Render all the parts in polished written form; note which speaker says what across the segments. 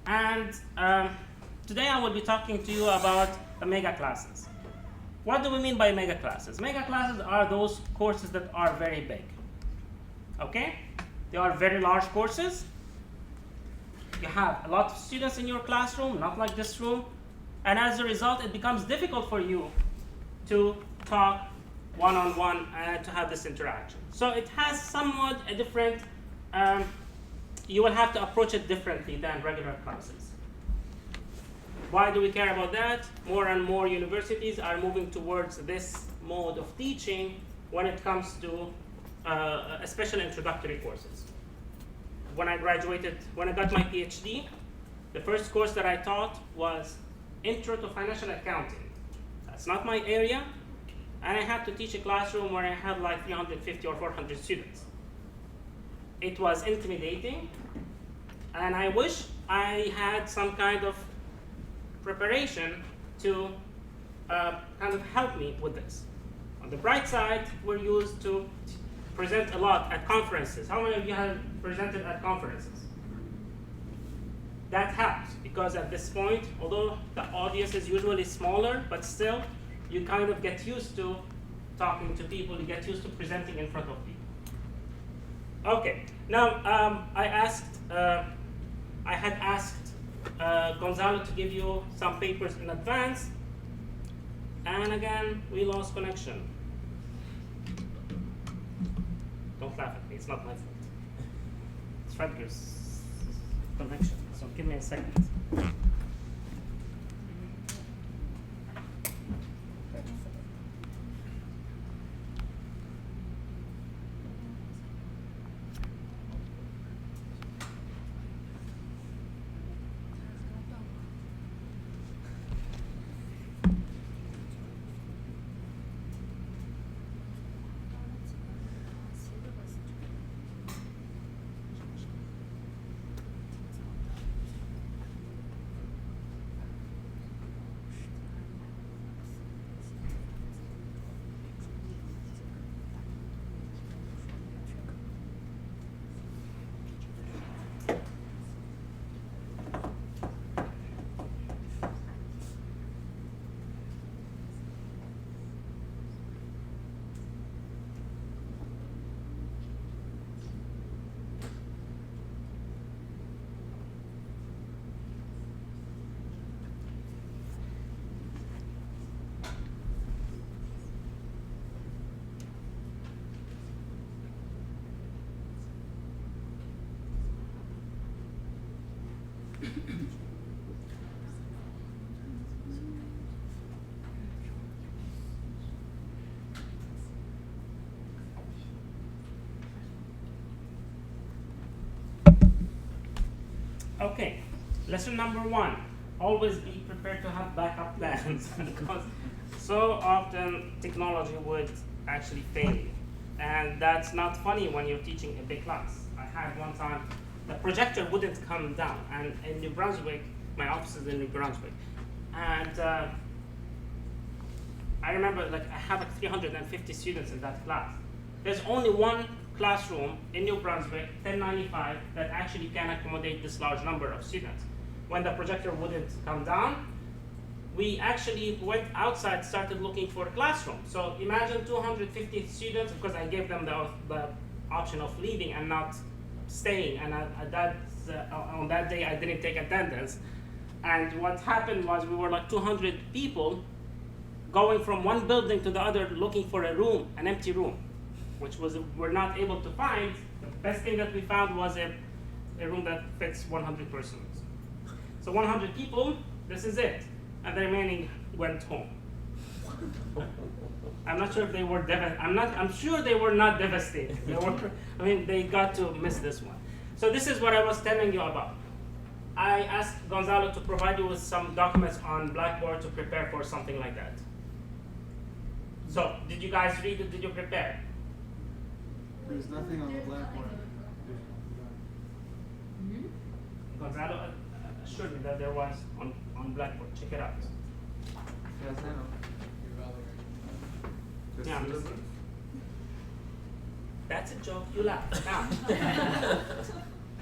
Speaker 1: And today I will be talking to you about mega classes. What do we mean by mega classes? Mega classes are those courses that are very big. Okay? They are very large courses. You have a lot of students in your classroom, not like this room. And as a result, it becomes difficult for you to talk one-on-one and to have this interaction. So it has somewhat a different, you will have to approach it differently than regular classes. Why do we care about that? More and more universities are moving towards this mode of teaching when it comes to especially introductory courses. When I got my PhD, the first course that I taught was Intro to Financial Accounting. That's not my area, and I had to teach a classroom where I had like 350 or 400 students. It was intimidating, and I wish I had some kind of preparation to kind of help me with this. On the bright side, we're used to present a lot at conferences. How many of you have presented at conferences? That helps, because at this point, although the audience is usually smaller, but still, you kind of get used to talking to people, you get used to presenting in front of people. Okay, now I had asked Gonzalo to give you some papers in advance, and again, we lost connection. Don't laugh at me, it's not my fault. It's Frederick's connection, so give me a second. Okay, lesson number 1, always be prepared to have backup plans because so often technology would actually fail you. And that's not funny when you're teaching a big class. I had one time, the projector wouldn't come down, and in New Brunswick, my office is in New Brunswick, and I remember like I have like 350 students in that class. There's only one classroom in New Brunswick, 1095, that actually can accommodate this large number of students. When the projector wouldn't come down, we actually went outside, started looking for a classroom. So imagine 250 students, because I gave them the option of leaving and not staying, and on that day I didn't take attendance. And what happened was we were like 200 people going from one building to the other looking for a room, an empty room, which we're not able to find. The best thing that we found was a room that fits 100 persons. So 100 people, this is it. And the remaining went home. I'm not sure if they were I'm sure they were not devastated. They got to miss this one. So this is what I was telling you about. I asked Gonzalo to provide you with some documents on Blackboard to prepare for something like that. So, did you guys read it? Did you prepare?
Speaker 2: There's nothing on the Blackboard.
Speaker 1: Gonzalo assured me that there was on Blackboard. Check it out.
Speaker 2: Yes, I know.
Speaker 1: Yeah, I'm just, that's a joke, you laugh. Now.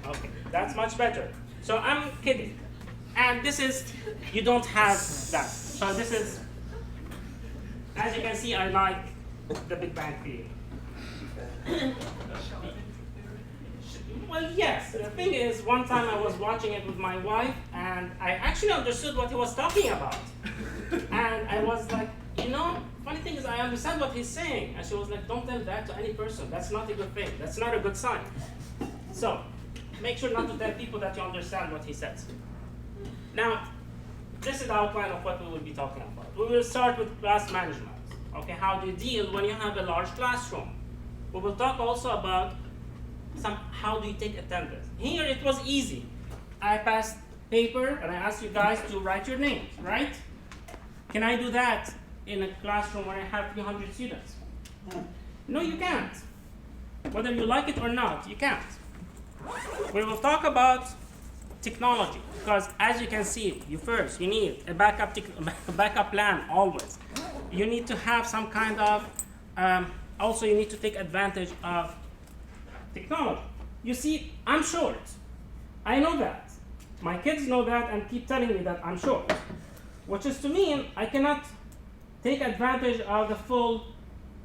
Speaker 1: Okay, that's much better. So I'm kidding. And this is, you don't have that. So this is, as you can see, I like the Big Bang Theory. Well, yes. The thing is, one time I was watching it with my wife, and I actually understood what he was talking about. And I was like, you know, funny thing is, I understand what he's saying. And she was like, don't tell that to any person. That's not a good thing. That's not a good sign. So, make sure not to tell people that you understand what he says. Now, this is the outline of what we will be talking about. We will start with class management. Okay, how do you deal when you have a large classroom? We will talk also about how do you take attendance. Here it was easy. I passed paper and I asked you guys to write your names, right? Can I do that in a classroom where I have 300 students? No, you can't. Whether you like it or not, you can't. We will talk about technology, because as you can see, you need a backup plan always. You need to have some kind of, also you need to take advantage of technology. You see, I'm short. I know that. My kids know that and keep telling me that I'm short, which is to mean I cannot take advantage of the full,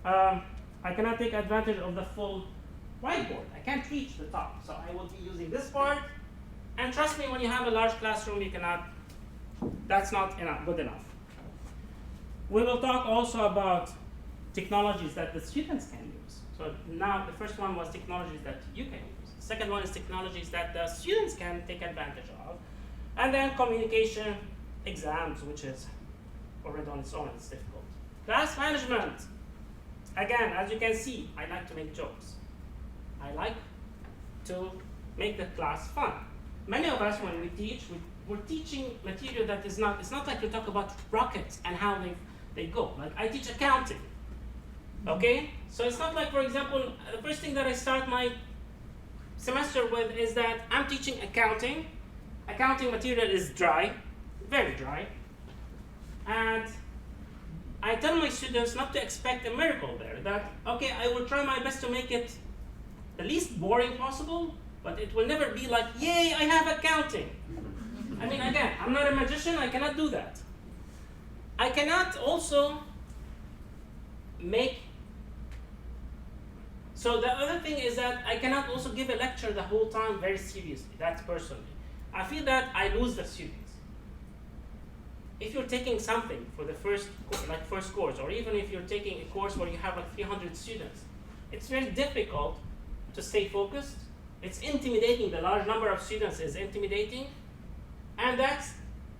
Speaker 1: whiteboard. I can't reach the top, so I will be using this part. And trust me, when you have a large classroom, that's not good enough. We will talk also about technologies that the students can use. So now the first one was technologies that you can use. The second one is technologies that the students can take advantage of. And then communication, exams, which is already on its own, it's difficult. Class management. Again, as you can see, I like to make jokes. I like to make the class fun. Many of us, when we teach, we're teaching material that is not, it's not like you talk about rockets and how they go. Like I teach accounting, okay? So it's not like, for example, the first thing that I start my semester with is that I'm teaching accounting. Accounting material is dry, very dry. And I tell my students not to expect a miracle there, that, okay, I will try my best to make it the least boring possible, but it will never be like, yay, I have accounting. I mean, again, I'm not a magician, I cannot do that. I cannot also so the other thing is that I cannot also give a lecture the whole time very seriously, that's personally. I feel that I lose the students. If you're taking something for the first course, or even if you're taking a course where you have like 300 students, it's very difficult to stay focused. It's intimidating. The large number of students is intimidating, and that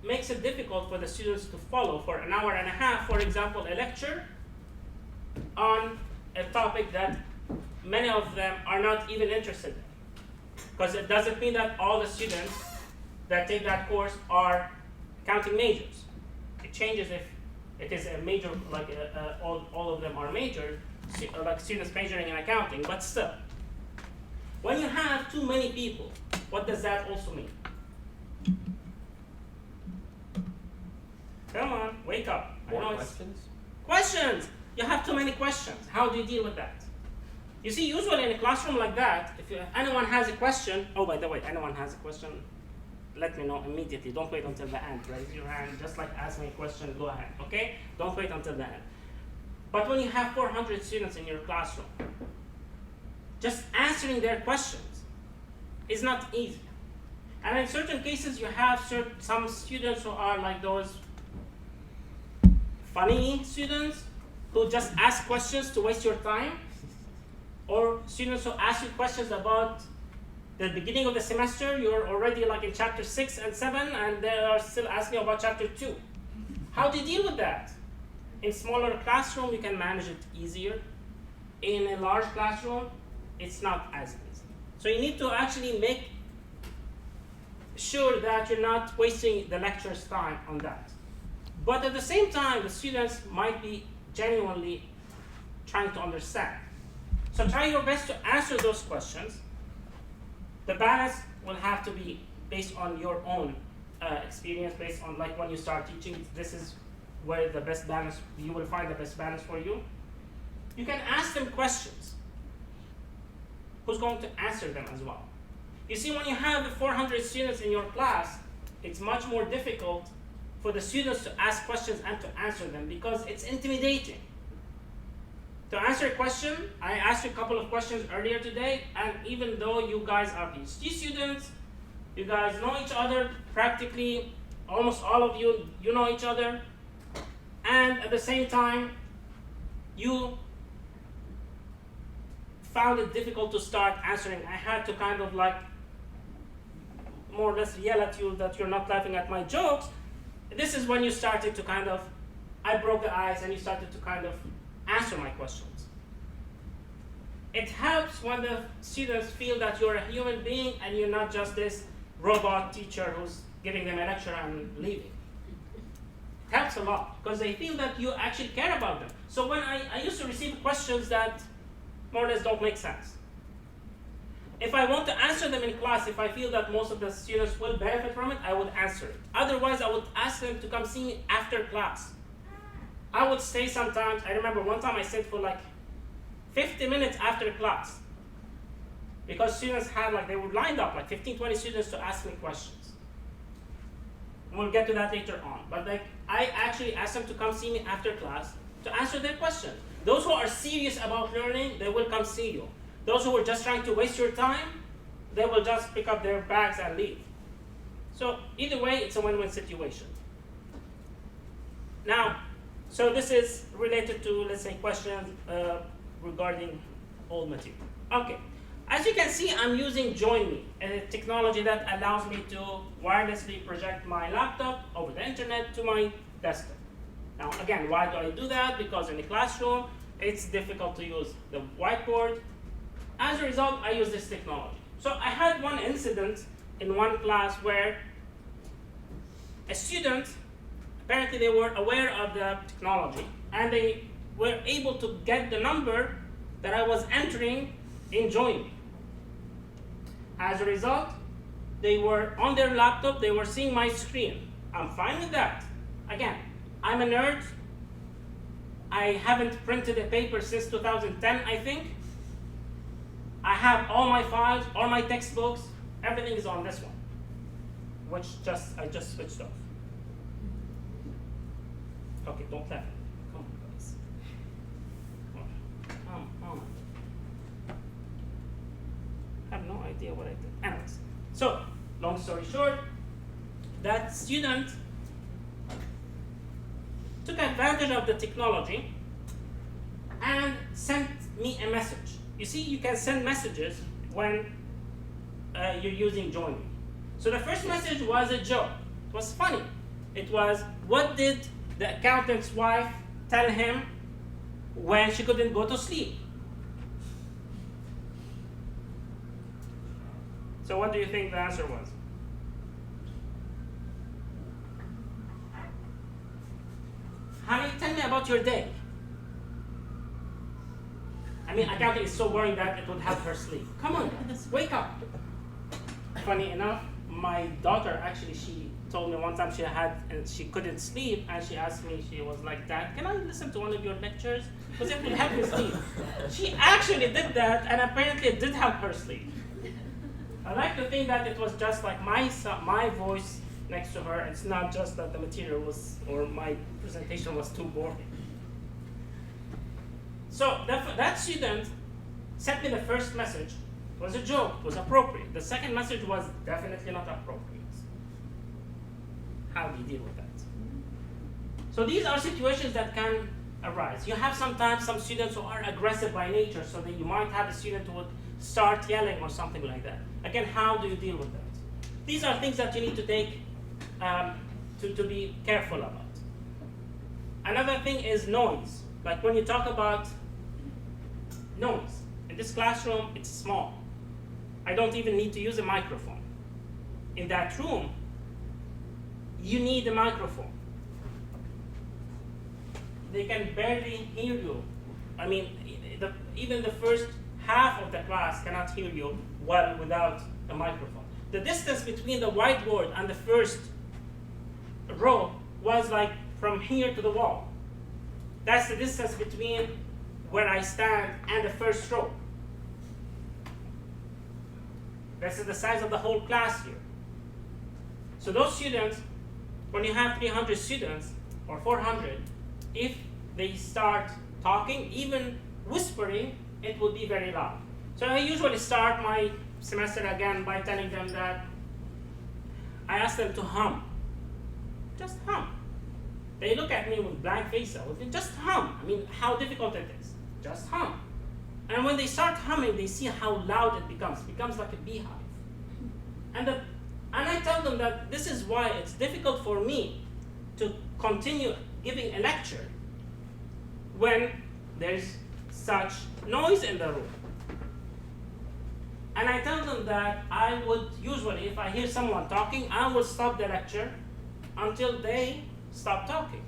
Speaker 1: makes it difficult for the students to follow for an hour and a half, for example, a lecture on a topic that many of them are not even interested in. Because it doesn't mean that all the students that take that course are accounting majors. It changes if it is a major, like all of them are major, like students majoring in accounting, but still. When you have too many people, what does that also mean? Come on, wake up.
Speaker 3: More questions?
Speaker 1: Questions! You have too many questions. How do you deal with that? You see, usually in a classroom like that, if anyone has a question, oh, by the way, anyone has a question, let me know immediately. Don't wait until the end. Raise your hand, just like ask me a question, go ahead, okay? Don't wait until the end. But when you have 400 students in your classroom, just answering their questions is not easy. And in certain cases, you have some students who are like those funny students who just ask questions to waste your time, or students who ask you questions about the beginning of the semester. You're already like in chapter 6 and 7, and they are still asking about chapter 2. How do you deal with that? In smaller classroom, you can manage it easier. In a large classroom, it's not as easy. So you need to actually make sure that you're not wasting the lecturer's time on that. But at the same time, the students might be genuinely trying to understand. So try your best to answer those questions. The balance will have to be based on your own experience, based on like when you start teaching, this is where the best balance, you will find the best balance for you. You can ask them questions. Who's going to answer them as well? You see, when you have 400 students in your class, it's much more difficult for the students to ask questions and to answer them because it's intimidating. To answer a question, I asked you a couple of questions earlier today, and even though you guys are PhD students, you guys know each other practically, almost all of you, you know each other, and at the same time, you found it difficult to start answering. I had to kind of like more or less yell at you that you're not laughing at my jokes. This is when you started to kind of, I broke the ice and you started to kind of answer my questions. It helps when the students feel that you're a human being and you're not just this robot teacher who's giving them a lecture and leaving. It helps a lot because they feel that you actually care about them. So when I used to receive questions that more or less don't make sense. If I want to answer them in class, if I feel that most of the students will benefit from it, I would answer it. Otherwise, I would ask them to come see me after class. I would stay sometimes. I remember one time I stayed for like 50 minutes after class because students had like, they were lined up, like 15, 20 students to ask me questions. And we'll get to that later on. But like, I actually asked them to come see me after class to answer their questions. Those who are serious about learning, they will come see you. Those who are just trying to waste your time, they will just pick up their bags and leave. So either way, it's a win-win situation. Now, so this is related to, let's say, questions regarding old material. Okay, as you can see, I'm using Join Me, a technology that allows me to wirelessly project my laptop over the internet to my desktop. Now, again, why do I do that? Because in the classroom, it's difficult to use the whiteboard. As a result, I use this technology. So I had one incident in one class where a student, apparently they were aware of the technology, and they were able to get the number that I was entering in Join Me. As a result, they were on their laptop, they were seeing my screen. I'm fine with that. Again, I'm a nerd. I haven't printed a paper since 2010, I think. I have all my files, all my textbooks, everything is on this one, which I just switched off. Okay, don't laugh. Come on, guys. Come on. I have no idea what I did. Anyways, so long story short, that student took advantage of the technology and sent me a message. You see, you can send messages when you're using Join Me. So the first message was a joke. It was funny. It was, what did the accountant's wife tell him when she couldn't go to sleep? So what do you think the answer was? Honey, tell me about your day. I mean, accounting is so boring that it would help her sleep. Come on, guys, wake up. Funny enough, my daughter actually, she told me one time she couldn't sleep, and she asked me, she was like, Dad, can I listen to one of your lectures? Because it will help me sleep. She actually did that, and apparently it did help her sleep. I like to think that it was just like my voice next to her. It's not just that the material was, or my presentation was too boring. So that student sent me the first message. It was a joke, it was appropriate. The second message was definitely not appropriate. How do you deal with that? So these are situations that can arise. You have sometimes some students who are aggressive by nature, so that you might have a student who would start yelling or something like that. Again, how do you deal with that? These are things that you need to take, to be careful about. Another thing is noise. Like when you talk about noise. In this classroom, it's small. I don't even need to use a microphone. In that room, you need a microphone. They can barely hear you. I mean, even the first half of the class cannot hear you well without a microphone. The distance between the whiteboard and the first row was like from here to the wall. That's the distance between where I stand and the first row. This is the size of the whole class here. So those students, when you have 300 students or 400, if they start talking, even whispering, it will be very loud. So I usually start my semester again by telling them that I ask them to hum. Just hum. They look at me with blank faces. Just hum. I mean, how difficult it is. Just hum. And when they start humming, they see how loud it becomes. It becomes like a beehive. And I tell them that this is why it's difficult for me to continue giving a lecture when there's such noise in the room. And I tell them that I would usually, if I hear someone talking, I will stop the lecture until they stop talking.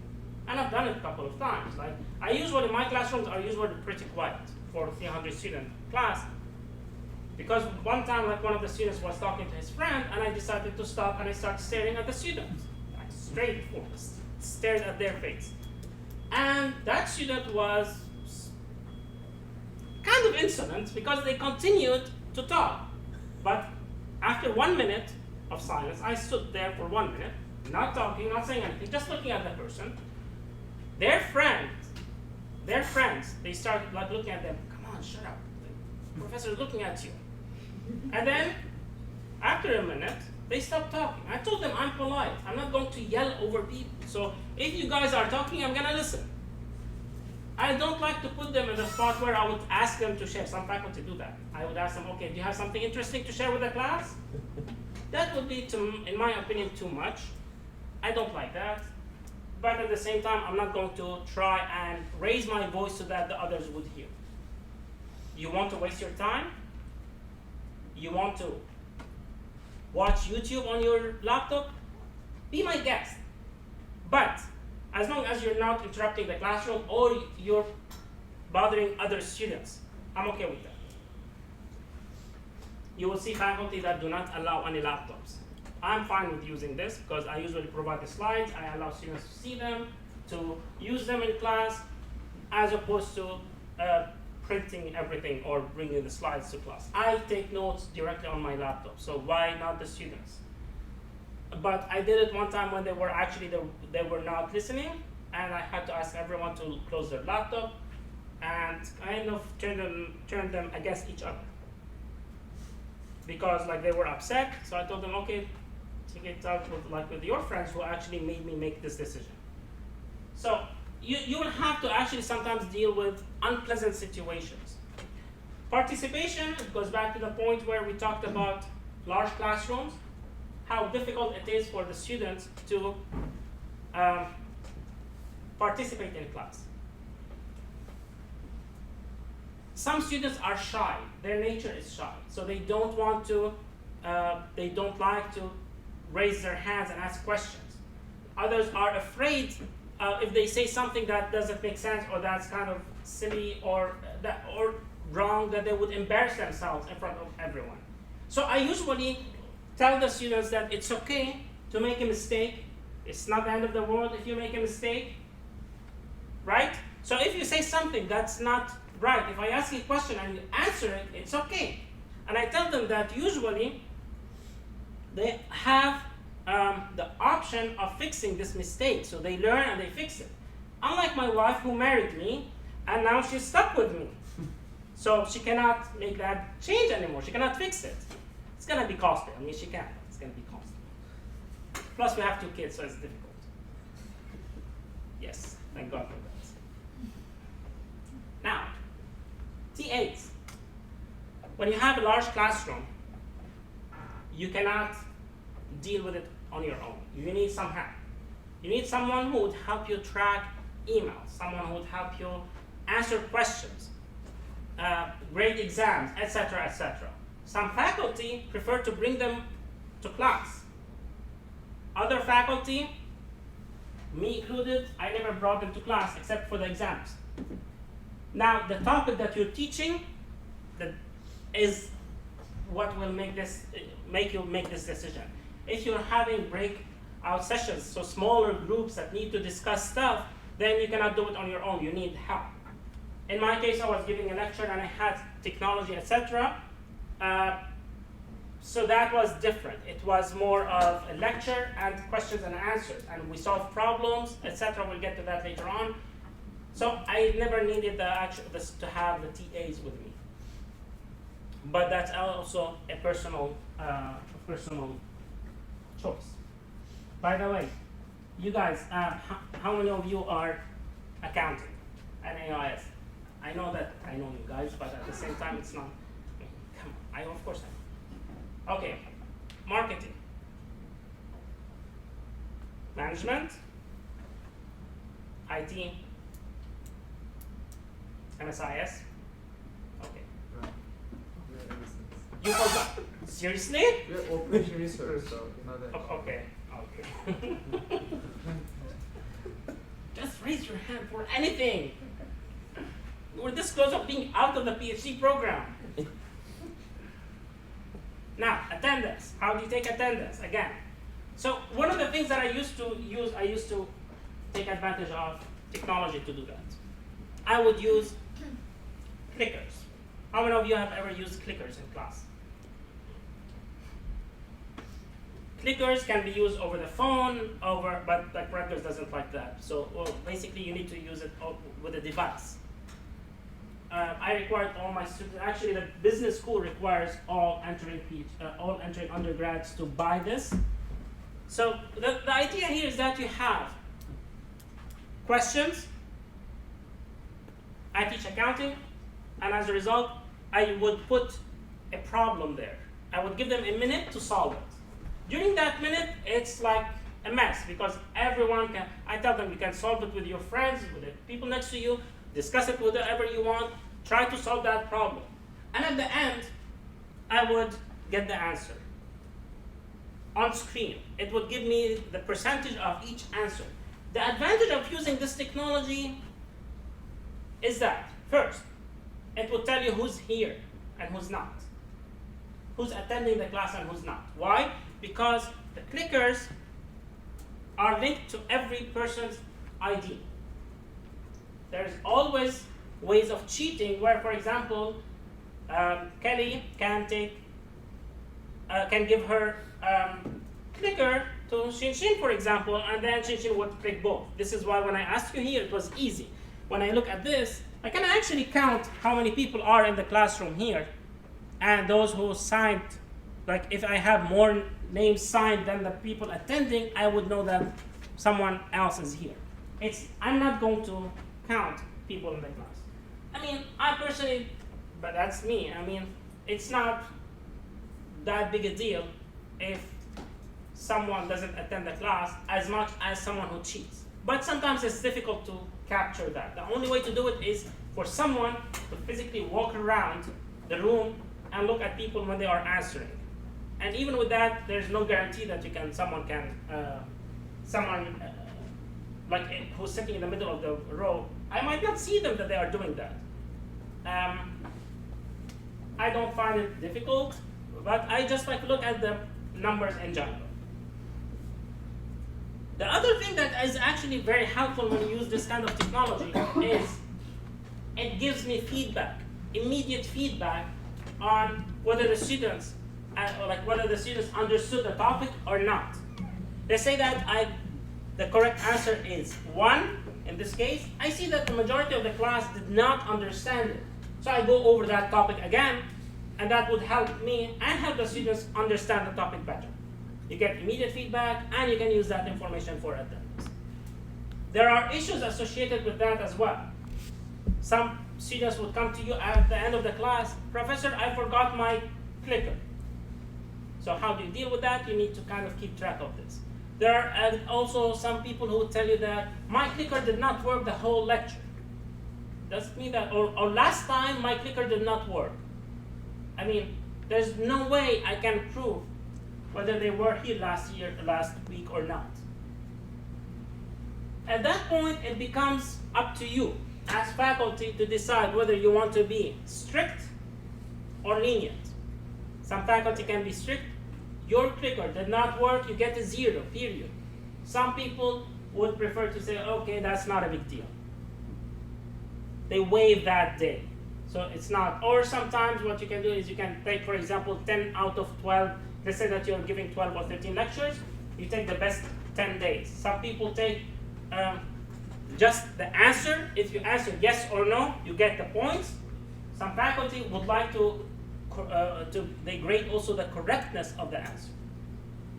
Speaker 1: And I've done it a couple of times. Like, my classrooms are usually pretty quiet for a 300 student class. Because one time, like, one of the students was talking to his friend, and I decided to stop, and I started staring at the students, like straight forward, stared at their face. And that student was kind of insolent because they continued to talk. But after 1 minute of silence, I stood there for 1 minute, not talking, not saying anything, just looking at the person. Their friends, they started like looking at them. Come on, shut up. The professor is looking at you. And then, after a minute, they stopped talking. I told them I'm polite. I'm not going to yell over people. So if you guys are talking, I'm going to listen. I don't like to put them in a spot where I would ask them to share. Some faculty do that. I would ask them, okay, do you have something interesting to share with the class? That would be, in my opinion, too much. I don't like that. But at the same time, I'm not going to try and raise my voice so that the others would hear. You want to waste your time? You want to watch YouTube on your laptop? Be my guest. But as long as you're not interrupting the classroom or you're bothering other students, I'm okay with that. You will see faculty that do not allow any laptops. I'm fine with using this because I usually provide the slides. I allow students to see them, to use them in class, as opposed to printing everything or bringing the slides to class. I take notes directly on my laptop, so why not the students? But I did it one time when they were not listening, and I had to ask everyone to close their laptop and kind of turn them against each other. Because like they were upset, so I told them, okay, take it out with your friends who actually made me make this decision. So you will have to actually sometimes deal with unpleasant situations. Participation, it goes back to the point where we talked about large classrooms, how difficult it is for the students to participate in class. Some students are shy, their nature is shy, so they don't want to, they don't like to raise their hands and ask questions. Others are afraid if they say something that doesn't make sense or that's kind of silly or wrong, that they would embarrass themselves in front of everyone. So I usually tell the students that it's okay to make a mistake. It's not the end of the world if you make a mistake, right? So if you say something that's not right, if I ask you a question and you answer it, it's okay. And I tell them that usually they have the option of fixing this mistake. So they learn and they fix it. Unlike my wife who married me, and now she's stuck with me. So she cannot make that change anymore. She cannot fix it. It's going to be costly. I mean, she can. It's going to be costly. Plus, we have 2 kids, so it's difficult. Yes, thank God for that. Now, T8. When you have a large classroom, you cannot deal with it on your own. You need some help. You need someone who would help you track emails, someone who would help you answer questions, grade exams, etc., etc. Some faculty prefer to bring them to class. Other faculty, me included, I never brought them to class except for the exams. Now, the topic that you're teaching that is what will make you make this decision. If you're having breakout sessions, so smaller groups that need to discuss stuff, then you cannot do it on your own. You need help. In my case, I was giving a lecture and I had technology, etc. So that was different. It was more of a lecture and questions and answers, and we solved problems, etc. We'll get to that later on. So I never needed to have the TAs with me. But that's also a personal choice. By the way, you guys, how many of you are accounting and AIS? I know you guys, but at the same time, it's not. Come on, of course I know. Okay, marketing, management, IT, MSIS. Okay. You forgot? Seriously?
Speaker 2: Yeah, operation research, so you know that.
Speaker 1: Okay. Just raise your hand for anything. We're this close of being out of the PhD program. Now, attendance. How do you take attendance? Again. So one of the things that I used to take advantage of technology to do that. I would use clickers. How many of you have ever used clickers in class? Clickers can be used over the phone, but like Rutgers doesn't like that. So basically you need to use it with a device. I required all my students, actually the business school requires all entering undergrads to buy this. So the idea here is that you have questions. I teach accounting, and as a result, I would put a problem there. I would give them a minute to solve it. During that minute, it's like a mess because everyone can, I tell them you can solve it with your friends, with the people next to you, discuss it with whoever you want, try to solve that problem. And at the end, I would get the answer on screen. It would give me the percentage of each answer. The advantage of using this technology is that, first, it will tell you who's here and who's not, who's attending the class and who's not. Why? Because the clickers are linked to every person's ID. There's always ways of cheating where, for example, Kelly can give her clicker to Shinshin, for example, and then Shinshin would click both. This is why when I asked you here, it was easy. When I look at this, I can actually count how many people are in the classroom here, and those who signed. Like if I have more names signed than the people attending, I would know that someone else is here. I'm not going to count people in the class. I mean, I personally, but that's me. I mean, it's not that big a deal if someone doesn't attend the class as much as someone who cheats. But sometimes it's difficult to capture that. The only way to do it is for someone to physically walk around the room and look at people when they are answering. And even with that, there's no guarantee that someone who's sitting in the middle of the row, I might not see them that they are doing that. I don't find it difficult, but I just look at the numbers in general. The other thing that is actually very helpful when you use this kind of technology is it gives me feedback, immediate feedback on whether the students understood the topic or not. They say that the correct answer is 1. In this case, I see that the majority of the class did not understand it. So I go over that topic again, and that would help me and help the students understand the topic better. You get immediate feedback, and you can use that information for attendance. There are issues associated with that as well. Some students would come to you at the end of the class, Professor, I forgot my clicker. So how do you deal with that? You need to kind of keep track of this. There are also some people who will tell you that my clicker did not work the whole lecture. Does it mean that, or last time my clicker did not work? I mean, there's no way I can prove whether they were here last week or not. At that point, it becomes up to you as faculty to decide whether you want to be strict or lenient. Some faculty can be strict. Your clicker did not work, you get a 0, period. Some people would prefer to say, okay, that's not a big deal. They waive that day. So it's not, or sometimes what you can do is you can take, for example, 10 out of 12. Let's say that you're giving 12 or 13 lectures. You take the best 10 days. Some people take just the answer. If you answer yes or no, you get the points. Some faculty would like to they grade also the correctness of the answer.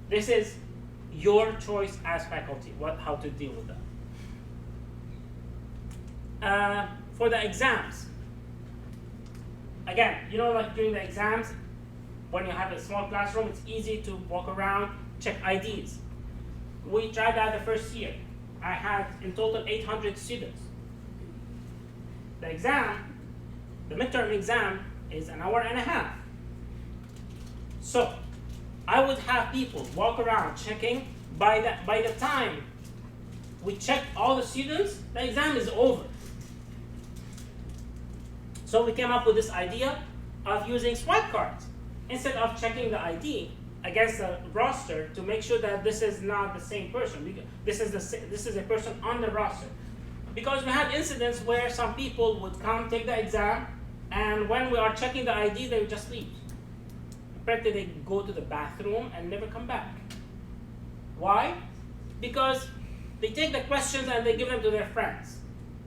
Speaker 1: This is your choice as faculty, how to deal with that. For the exams, again, you know, like during the exams, when you have a small classroom, it's easy to walk around, check IDs. We tried that the first year. I had in total 800 students. The exam, the midterm exam, is an hour and a half. So I would have people walk around checking. By the time we check all the students, the exam is over. So we came up with this idea of using swipe cards. Instead of checking the ID against the roster to make sure that this is not the same person. This is a person on the roster. Because we had incidents where some people would come, take the exam, and when we are checking the ID, they would just leave. Apparently they go to the bathroom and never come back. Why? Because they take the questions and they give them to their friends,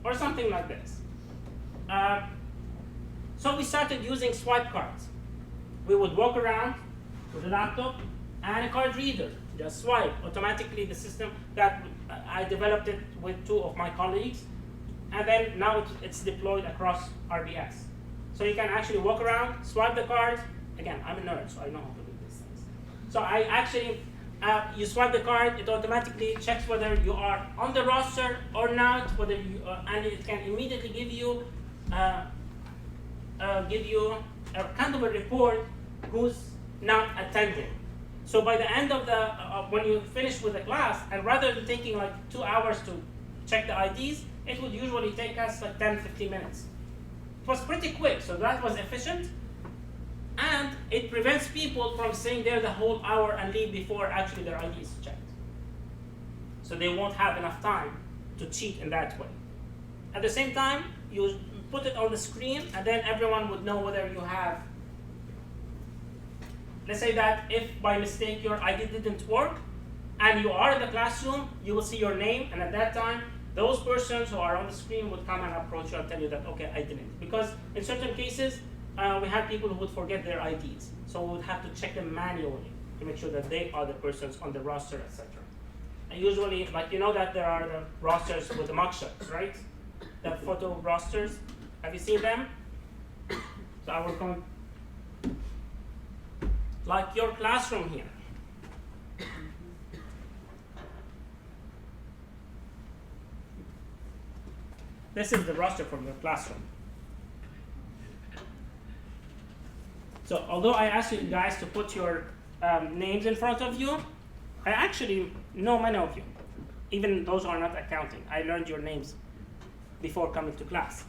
Speaker 1: or something like this. So we started using swipe cards. We would walk around with a laptop and a card reader, just swipe. Automatically the system that I developed it with 2 of my colleagues, and then now it's deployed across RBS. So you can actually walk around, swipe the card. Again, I'm a nerd, so I know how to do these things. So I actually, you swipe the card, it automatically checks whether you are on the roster or not, whether you, and it can immediately give you a kind of a report who's not attending. So by the end of the, when you finish with the class, and rather than taking like 2 hours to check the IDs, it would usually take us like 10, 15 minutes. It was pretty quick, so that was efficient. And it prevents people from staying there the whole hour and leave before actually their ID is checked. So they won't have enough time to cheat in that way. At the same time, you put it on the screen, and then everyone would know whether you have. Let's say that if by mistake your ID didn't work, and you are in the classroom, you will see your name, and at that time, those persons who are on the screen would come and approach you and tell you that, okay, I didn't. Because in certain cases, we had people who would forget their IDs. So we would have to check them manually to make sure that they are the persons on the roster, etc. And usually, like you know that there are the rosters with the mugshots, right? The photo rosters. Have you seen them? So I will come, like your classroom here. This is the roster from your classroom. So although I asked you guys to put your names in front of you, I actually know many of you, even those who are not accounting. I learned your names before coming to class.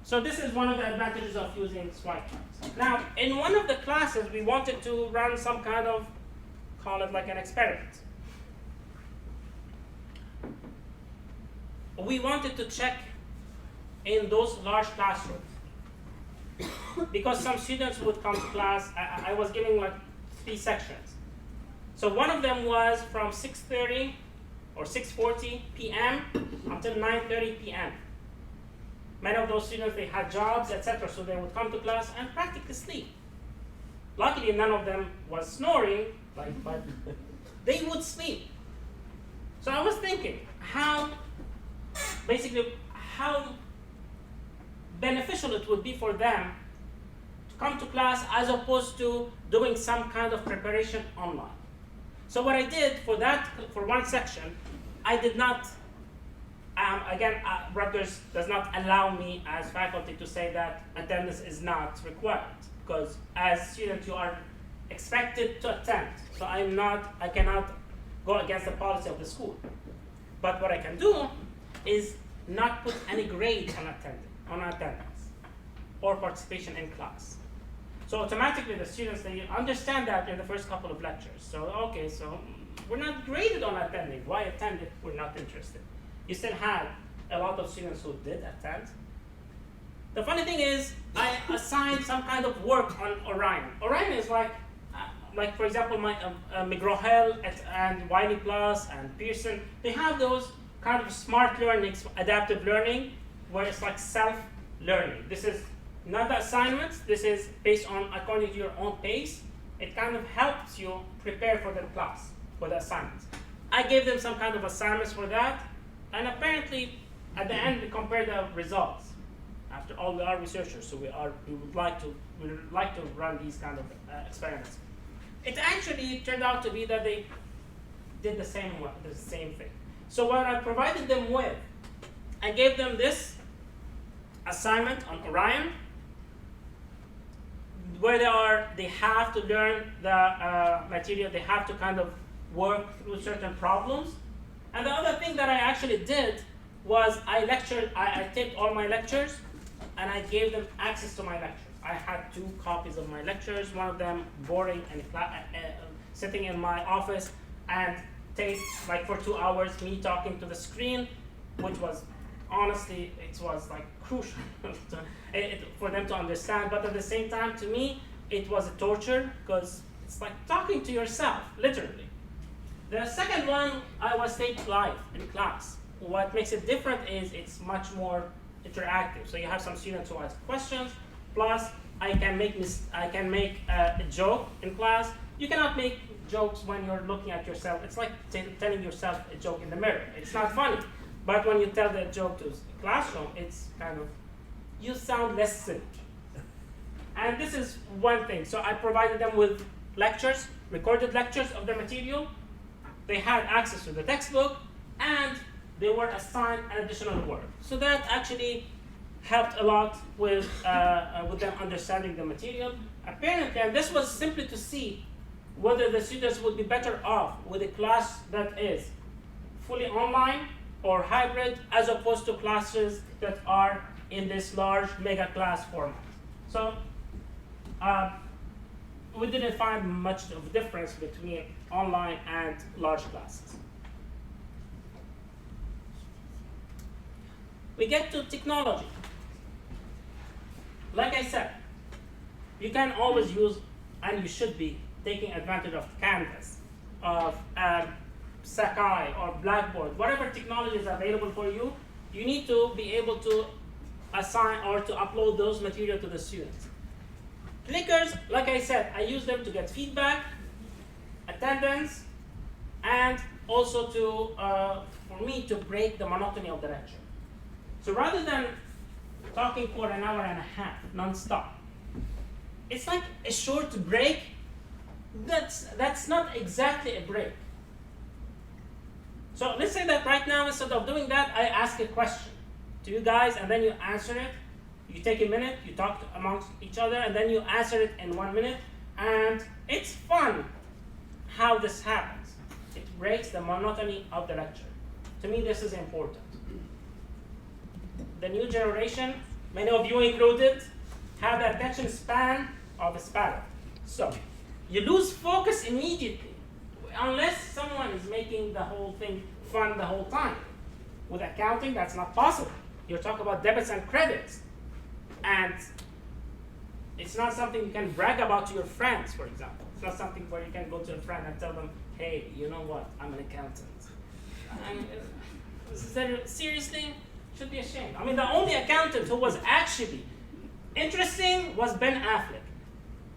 Speaker 1: So this is one of the advantages of using swipe cards. Now, in one of the classes, we wanted to run some kind of, call it like an experiment. We wanted to check in those large classrooms. Because some students would come to class, I was giving like 3 sections. So one of them was from 6:30 or 6:40 p.m. until 9:30 p.m. Many of those students, they had jobs, etc., so they would come to class and practically sleep. Luckily, none of them was snoring, but they would sleep. So I was thinking, how beneficial it would be for them to come to class as opposed to doing some kind of preparation online. So what I did for one section, I did not, Rutgers does not allow me as faculty to say that attendance is not required, because as students you are expected to attend. So I cannot go against the policy of the school. But what I can do is not put any grade on attendance or participation in class. So automatically the students, they understand that in the first couple of lectures. So okay, so we're not graded on attending. Why attend if we're not interested? You still had a lot of students who did attend, The funny thing is, I assigned some kind of work on Orion. Orion is like for example, my McGraw-Hill and Wiley Plus and Pearson. They have those kind of smart learning, adaptive learning, where it's like self-learning. This is not the assignments. This is based on according to your own pace. It kind of helps you prepare for the class, for the assignments. I gave them some kind of assignments for that, and apparently, at the end, we compare the results. After all, we are researchers, so we would like to run these kind of experiments. It actually turned out to be that they did the same thing. So what I provided them with, I gave them this assignment on Orion, where they have to learn the material, they have to kind of work through certain problems. And the other thing that I actually did was I taped all my lectures, and I gave them access to my lectures. I had 2 copies of my lectures, one of them boring and sitting in my office and taped like for 2 hours me talking to the screen, which was honestly, it was like crucial for them to understand, but at the same time, to me, it was a torture because it's like talking to yourself, literally. The second one, I was taped live in class. What makes it different is it's much more interactive. So you have some students who ask questions, plus I can make a joke in class. You cannot make jokes when you're looking at yourself. It's like telling yourself a joke in the mirror. It's not funny. But when you tell the joke to the classroom, it's kind of, you sound less silly. And this is one thing. So I provided them with lectures, recorded lectures of the material. They had access to the textbook, and they were assigned an additional work. So that actually helped a lot with them understanding the material. Apparently, and this was simply to see whether the students would be better off with a class that is fully online or hybrid, as opposed to classes that are in this large mega class format. So we didn't find much of a difference between online and large classes. We get to technology. Like I said, you can always use, and you should be, taking advantage of Canvas, of Sakai or Blackboard, whatever technology is available for you. You need to be able to assign or to upload those material to the students. Clickers, like I said, I use them to get feedback, attendance, and also for me to break the monotony of the lecture. So rather than talking for an hour and a half non-stop, it's like a short break. That's not exactly a break. So let's say that right now, instead of doing that, I ask a question to you guys, and then you answer it. You take a minute, you talk amongst each other, and then you answer it in 1 minute. And it's fun how this happens. It breaks the monotony of the lecture. To me, this is important. The new generation, many of you included, have the attention span of a sparrow. So you lose focus immediately unless someone is making the whole thing fun the whole time. With accounting, that's not possible. You're talking about debits and credits. And it's not something you can brag about to your friends, for example. It's not something where you can go to a friend and tell them, hey, you know what, I'm an accountant. Seriously? Should be ashamed. I mean, the only accountant who was actually interesting was Ben Affleck.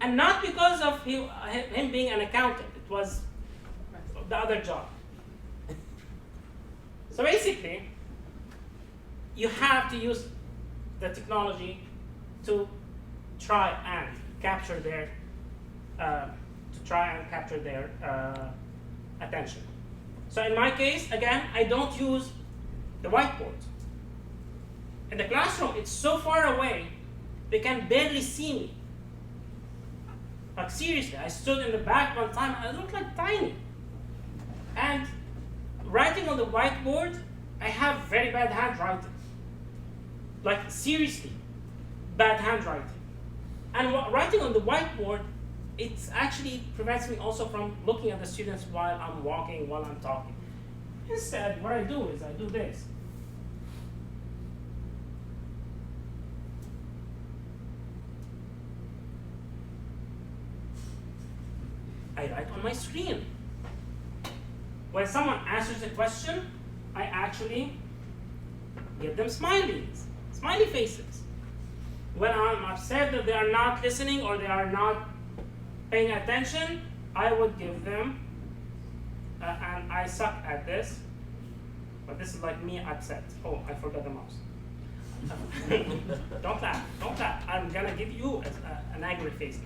Speaker 1: And not because of him being an accountant. It was the other job. So basically, you have to use the technology to try and capture their attention. So in my case, again, I don't use the whiteboard. In the classroom, it's so far away, they can barely see me. Like seriously, I stood in the back one time, I looked like tiny. And writing on the whiteboard, I have very bad handwriting. Like seriously, bad handwriting. And writing on the whiteboard, it actually prevents me also from looking at the students while I'm walking, while I'm talking. Instead, what I do is I do this. I write on my screen. When someone answers a question, I actually give them smiley faces. When I'm upset that they are not listening or they are not paying attention, I would give them, and I suck at this, but this is like me upset. Oh, I forgot the mouse. Don't laugh. I'm gonna give you an angry face.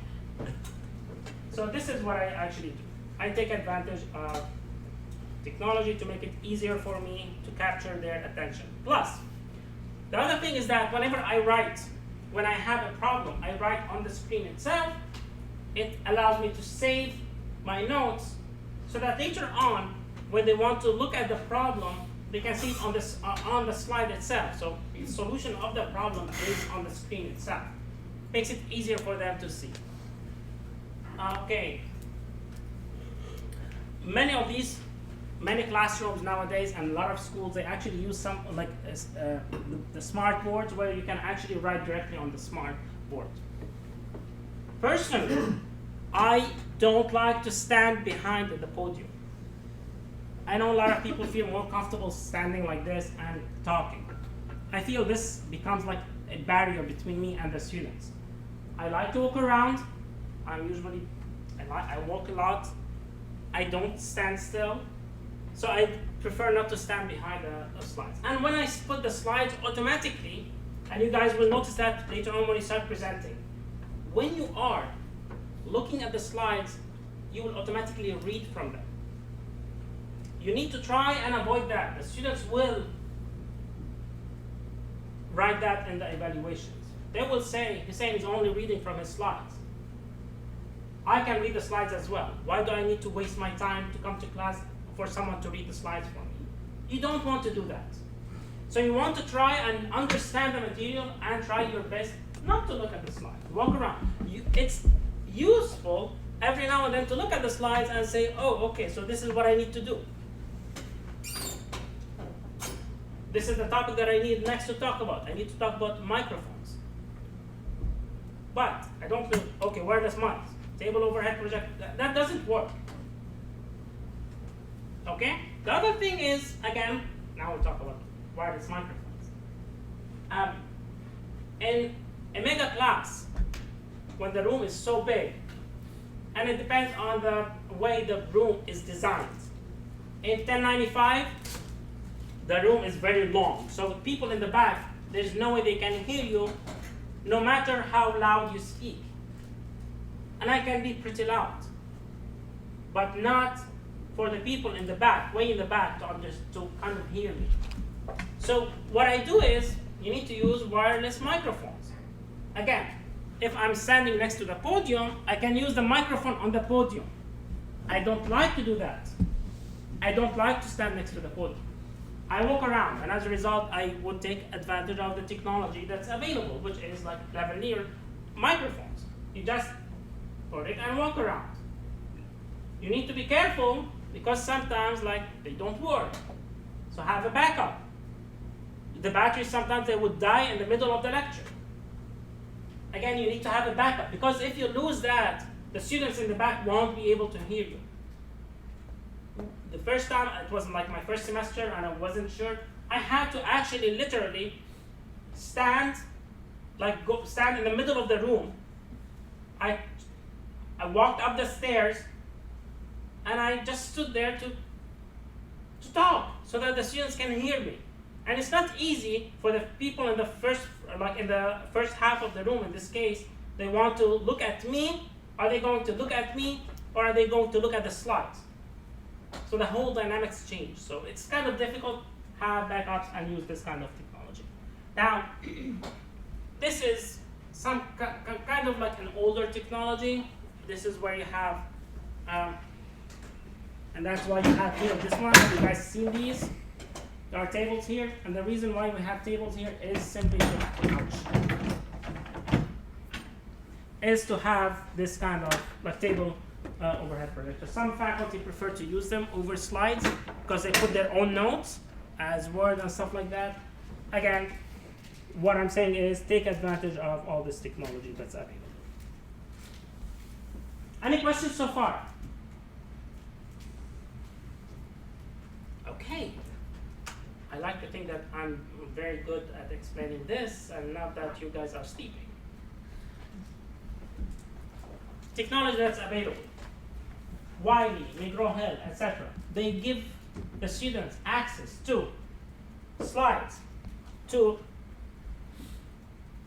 Speaker 1: So this is what I actually do. I take advantage of technology to make it easier for me to capture their attention. Plus, the other thing is that whenever I write, when I have a problem, I write on the screen itself. It allows me to save my notes so that later on, when they want to look at the problem, they can see it on the slide itself. So the solution of the problem is on the screen itself. Makes it easier for them to see. Okay. Many classrooms nowadays and a lot of schools, they actually use some like the smart boards where you can actually write directly on the smart board. Personally, I don't like to stand behind the podium. I know a lot of people feel more comfortable standing like this and talking. I feel this becomes like a barrier between me and the students. I like to walk around. I walk a lot. I don't stand still. So I prefer not to stand behind the slides. And when I put the slides automatically, and you guys will notice that later on when you start presenting, when you are looking at the slides, you will automatically read from them. You need to try and avoid that. The students will write that in the evaluations. They will say, Hussein is only reading from his slides. I can read the slides as well. Why do I need to waste my time to come to class for someone to read the slides for me? You don't want to do that. So you want to try and understand the material and try your best not to look at the slides. Walk around. It's useful every now and then to look at the slides and say, oh, okay, so this is what I need to do. This is the topic that I need next to talk about. I need to talk about microphones. But I don't think, okay, wireless mics, table overhead projector, that doesn't work. Okay? The other thing is, again, now we'll talk about wireless microphones. In a mega class, when the room is so big, and it depends on the way the room is designed. In 1095, the room is very long. So with people in the back, there's no way they can hear you, no matter how loud you speak. And I can be pretty loud, but not for the people in the back, way in the back, to kind of hear me. So what I do is, you need to use wireless microphones. Again, if I'm standing next to the podium, I can use the microphone on the podium. I don't like to do that. I don't like to stand next to the podium. I walk around, and as a result, I would take advantage of the technology that's available, which is like lavalier microphones. You just put it and walk around. You need to be careful because sometimes they don't work. So have a backup. The batteries sometimes they would die in the middle of the lecture. Again, you need to have a backup because if you lose that, the students in the back won't be able to hear you. The first time, it was like my first semester and I wasn't sure, I had to actually literally stand in the middle of the room. I walked up the stairs and I just stood there to talk so that the students can hear me. And it's not easy for the people in the first half of the room, in this case, they want to look at me. Are they going to look at me or are they going to look at the slides? So the whole dynamics change. So it's kind of difficult to have backups and use this kind of technology. Now, this is some kind of like an older technology. This is where you have, and that's why you have here this one. Have you guys seen these? There are tables here, and the reason why we have tables here is simply to have this kind of like table overhead projector. Some faculty prefer to use them over slides because they put their own notes as Word and stuff like that. Again, what I'm saying is take advantage of all this technology that's available. Any questions so far? like to think that I'm very good at explaining this and not that you guys are sleeping. Technology that's available. Wiley, McGraw-Hill, etc. They give the students access to slides, to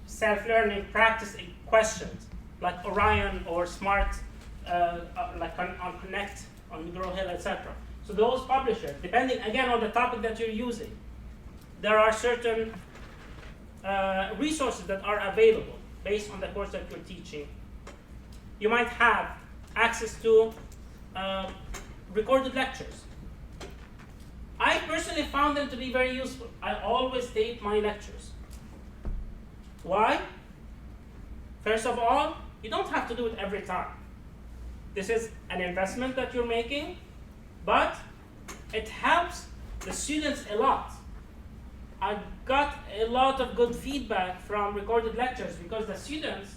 Speaker 1: self-learning practice questions like Orion or Smart, like on Connect, on McGraw-Hill, etc. So those publishers, depending again on the topic that you're using, there are certain resources that are available based on the course that you're teaching. You might have access to recorded lectures. I personally found them to be very useful. I always tape my lectures. Why? First of all, you don't have to do it every time. This is an investment that you're making, but it helps the students a lot. I got a lot of good feedback from recorded lectures because the students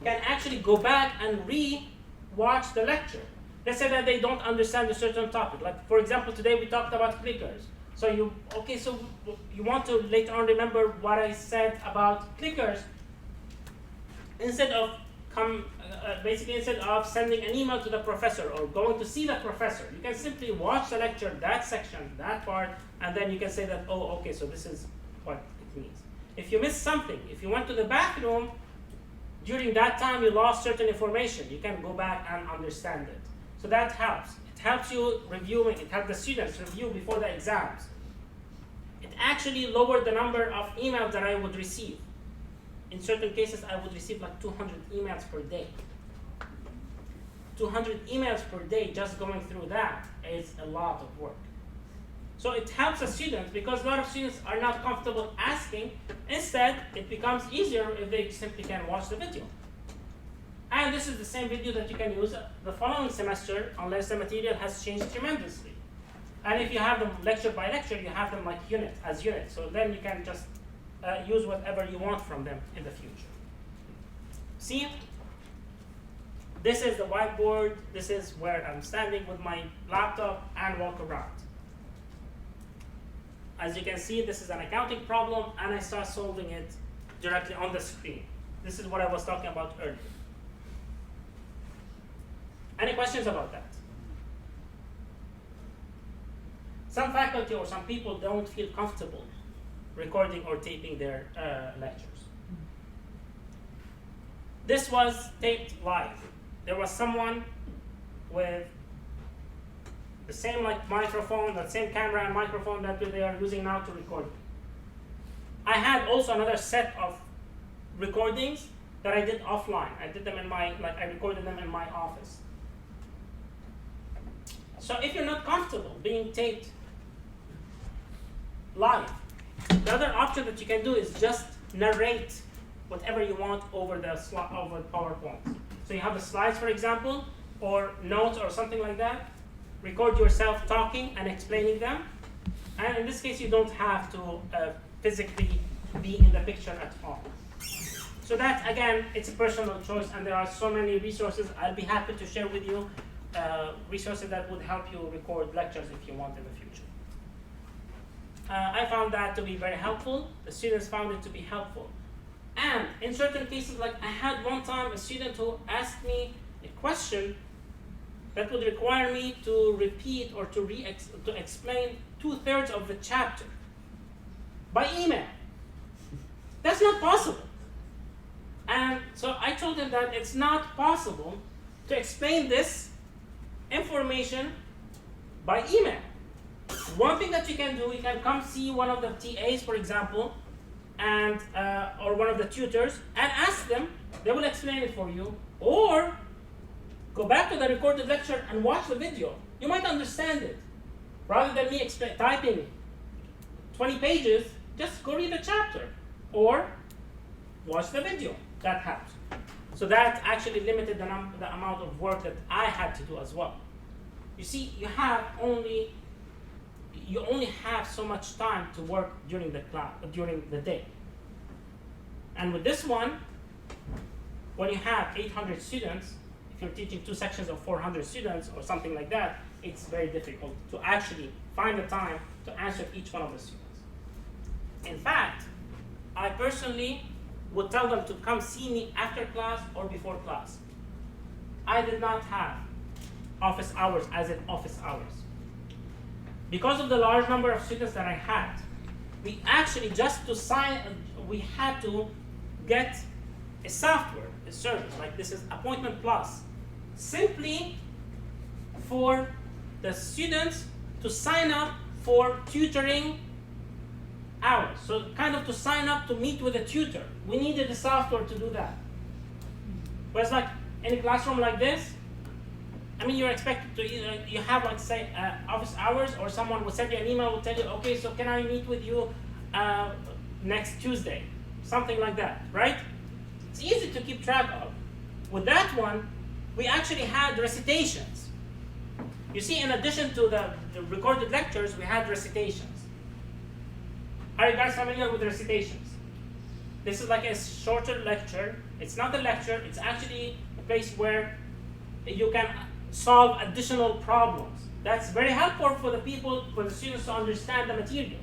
Speaker 1: can actually go back and re-watch the lecture. Let's say that they don't understand a certain topic. Like, for example, today we talked about clickers. So you want to later on remember what I said about clickers. Instead of instead of sending an email to the professor or going to see the professor, you can simply watch the lecture, that section, that part, and then you can say that, oh, okay, so this is what it means. If you missed something, if you went to the bathroom, during that time you lost certain information, you can go back and understand it. So that helps. It helps you reviewing, it helps the students review before the exams. It actually lowered the number of emails that I would receive. In certain cases, I would receive like 200 emails per day. 200 emails per day, just going through that is a lot of work. So it helps the students because a lot of students are not comfortable asking. Instead, it becomes easier if they simply can watch the video. And this is the same video that you can use the following semester unless the material has changed tremendously. And if you have them lecture by lecture, you have them like units. So then you can just use whatever you want from them in the future. See? This is the whiteboard. This is where I'm standing with my laptop and walk around. As you can see, this is an accounting problem, and I start solving it directly on the screen. This is what I was talking about earlier. Any questions about that? Some faculty or some people don't feel comfortable recording or taping their lectures. This was taped live. There was someone with the same microphone, the same camera and microphone that they are using now to record. I had also another set of recordings that I did offline. I did them I recorded them in my office. So if you're not comfortable being taped live, the other option that you can do is just narrate whatever you want over PowerPoint. So you have the slides, for example, or notes or something like that. Record yourself talking and explaining them. And in this case, you don't have to physically be in the picture at all. So that, again, it's a personal choice, and there are so many resources. I'll be happy to share with you resources that would help you record lectures if you want in the future. I found that to be very helpful. The students found it to be helpful. And in certain cases, like I had one time a student who asked me a question that would require me to repeat or to explain 2/3 of the chapter by email. That's not possible. And so I told him that it's not possible to explain this information by email. One thing that you can do, you can come see one of the TAs, for example, and or one of the tutors, and ask them. They will explain it for you. Or go back to the recorded lecture and watch the video. You might understand it. Rather than me typing 20 pages, just go read the chapter. Or watch the video. That helps. So that actually limited the amount of work that I had to do as well. You see, you only have so much time to work during the day. And with this one, when you have 800 students, if you're teaching 2 sections of 400 students or something like that, it's very difficult to actually find the time to answer each one of the students. In fact, I personally would tell them to come see me after class or before class. I did not have office hours as in office hours. Because of the large number of students that I had, we actually just to sign, we had to get a software, a service, like this is Appointment Plus, simply for the students to sign up for tutoring hours. So kind of to sign up to meet with a tutor. We needed the software to do that. Whereas like in a classroom like this, I mean, you're expected to, you have like say office hours, or someone will send you an email, will tell you, okay, so can I meet with you next Tuesday? Something like that, right? It's easy to keep track of. With that one, we actually had recitations. You see, in addition to the recorded lectures, we had recitations. Are you guys familiar with recitations? This is like a shorter lecture. It's not a lecture, it's actually a place where you can solve additional problems. That's very helpful for the people, for the students to understand the material.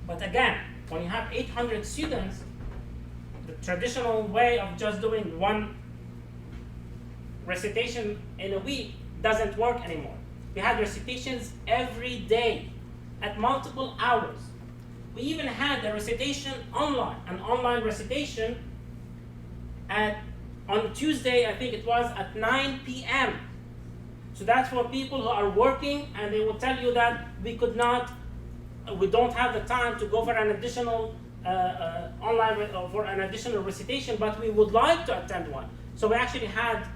Speaker 1: But again, when you have 800 students, the traditional way of just doing one recitation in a week doesn't work anymore. We had recitations every day at multiple hours. We even had a recitation online, an online recitation on Tuesday, I think it was at 9 p.m. So that's for people who are working, and they will tell you that we don't have the time to go for an additional for an additional recitation, but we would like to attend one. So we actually had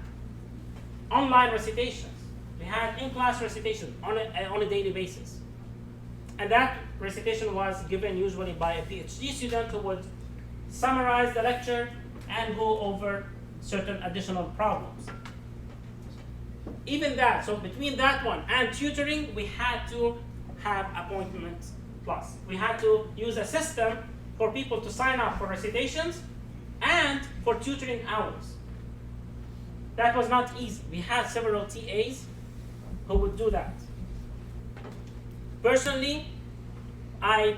Speaker 1: online recitations. We had in-class recitations on a daily basis. And that recitation was given usually by a PhD student who would summarize the lecture and go over certain additional problems. Even that, so between that one and tutoring, we had to have Appointment Plus. We had to use a system for people to sign up for recitations and for tutoring hours. That was not easy. We had several TAs who would do that. Personally, I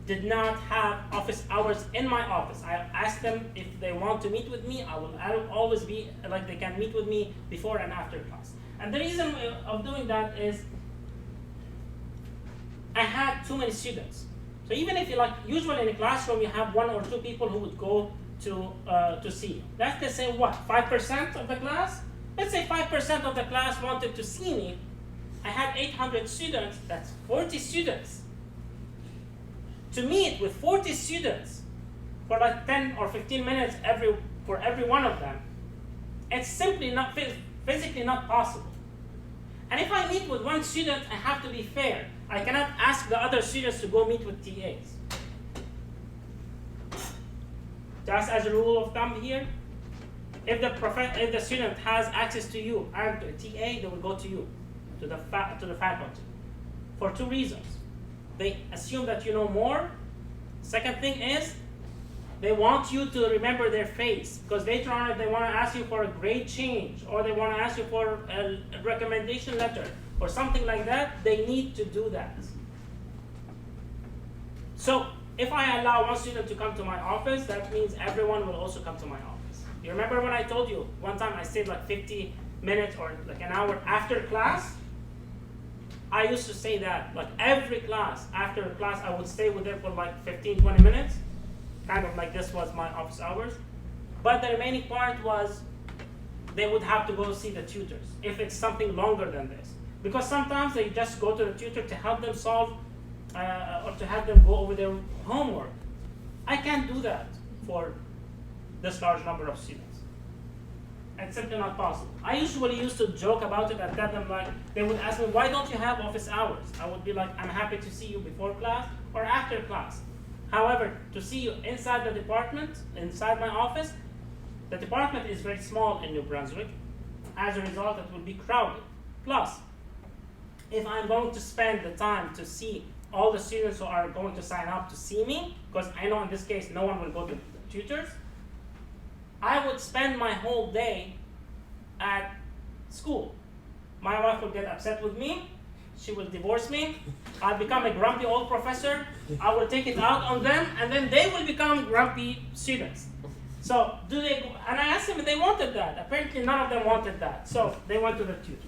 Speaker 1: did not have office hours in my office. I asked them if they want to meet with me. I will always be like they can meet with me before and after class. And the reason of doing that is I had too many students. So even if you usually in a classroom you have 1 or 2 people who would go to see you. Let's say what, 5% of the class? Let's say 5% of the class wanted to see me. I had 800 students, that's 40 students. To meet with 40 students for 10 or 15 minutes for every one of them, it's simply not physically not possible. And if I meet with one student, I have to be fair. I cannot ask the other students to go meet with TAs. Just as a rule of thumb here, if the student has access to you and to a TA, they will go to you, to the faculty, for 2 reasons. They assume that you know more. Second thing is, they want you to remember their face, because they want to ask you for a grade change, or they want to ask you for a recommendation letter, or something like that. They need to do that. So if I allow one student to come to my office, that means everyone will also come to my office. You remember when I told you one time I stayed 50 minutes or an hour after class? I used to say that, every class, after class, I would stay with them for 15, 20 minutes. Kind of this was my office hours. But the remaining part was, they would have to go see the tutors, if it's something longer than this. Because sometimes they just go to the tutor to help them solve, or to have them go over their homework. I can't do that for this large number of students. It's simply not possible. I usually used to joke about it and tell them they would ask me, why don't you have office hours? I would be I'm happy to see you before class or after class. However, to see you inside the department, inside my office, the department is very small in New Brunswick. As a result, it will be crowded. Plus, if I'm going to spend the time to see all the students who are going to sign up to see me, because I know in this case no one will go to the tutors, I would spend my whole day at school. My wife will get upset with me. She will divorce me. I'll become a grumpy old professor. I will take it out on them, and then they will become grumpy students. So do they? And I asked them if they wanted that. Apparently, none of them wanted that. So they went to the tutors.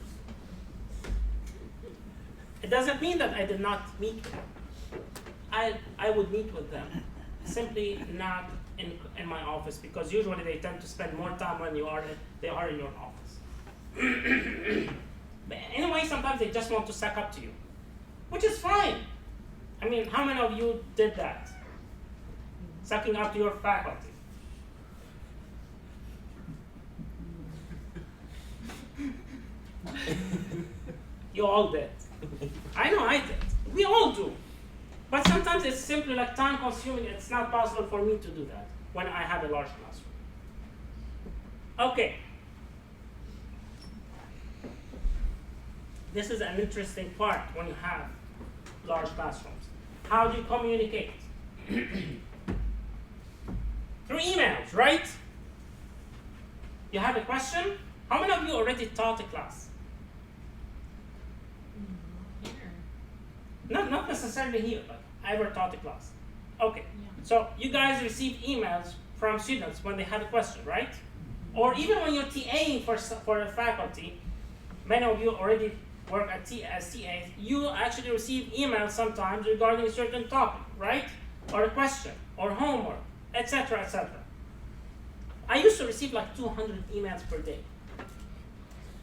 Speaker 1: It doesn't mean that I did not meet with them. I would meet with them, simply not in my office, because usually they tend to spend more time when they are in your office. But anyway, sometimes they just want to suck up to you, which is fine. I mean, how many of you did that? Sucking up to your faculty. You all did. I know I did. We all do. But sometimes it's simply like time consuming. It's not possible for me to do that when I have a large classroom. Okay. This is an interesting part when you have large classrooms. How do you communicate? Through emails, right? You have a question? How many of you already taught a class? Not necessarily here, but I ever taught a class. Okay, so you guys receive emails from students when they have a question, right? Or even when you're TAing for a faculty, many of you already work as TAs, you actually receive emails sometimes regarding a certain topic, right? Or a question, or homework, etc., etc. I used to receive like 200 emails per day.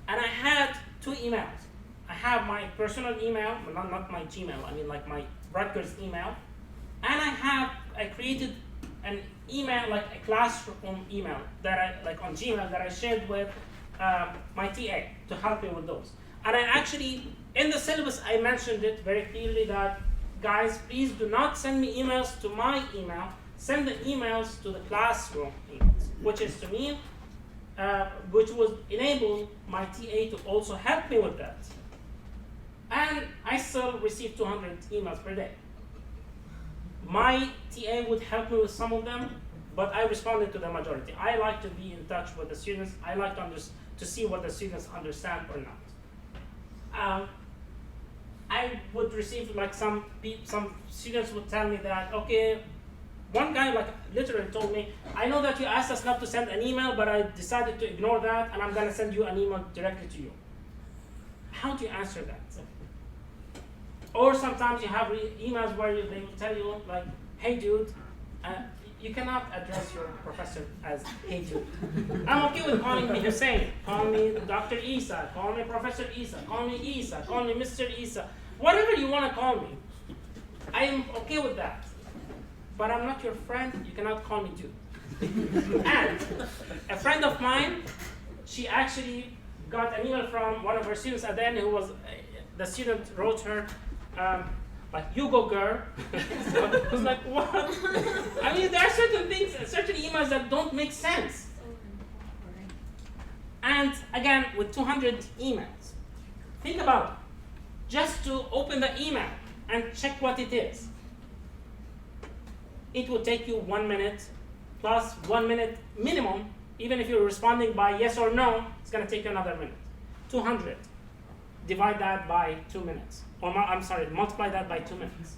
Speaker 1: And I had 2 emails. I have my personal email, not my Gmail, I mean like my Rutgers email. And I created an email, like a classroom email that I, like on Gmail, that I shared with my TA to help me with those. And I actually, in the syllabus, I mentioned it very clearly that, guys, please do not send me emails to my email. Send the emails to the classroom emails, which is to me, which would enable my TA to also help me with that. And I still receive 200 emails per day. My TA would help me with some of them, but I responded to the majority. I like to be in touch with the students. I like to see what the students understand or not. I would receive like some students would tell me that, okay, one guy like literally told me, I know that you asked us not to send an email, but I decided to ignore that, and I'm gonna send you an email directly to you. How do you answer that? Or sometimes you have emails where they will tell you like, hey dude, you cannot address your professor as hey dude. I'm okay with calling me Hussein, call me Dr. Issa, call me Professor Issa, call me Issa, call me Mr. Issa, whatever you want to call me. I am okay with that. But I'm not your friend, you cannot call me dude. And a friend of mine, she actually got an email from one of her students at the end, who was, the student wrote her, like, you go girl. I was like, what? I mean, there are certain things, certain emails that don't make sense. And again, with 200 emails, think about it. Just to open the email and check what it is, it will take you 1 minute, plus 1 minute minimum. Even if you're responding by yes or no, it's going to take you another minute. 200. Divide that by 2 minutes. Or I'm sorry, multiply that by 2 minutes.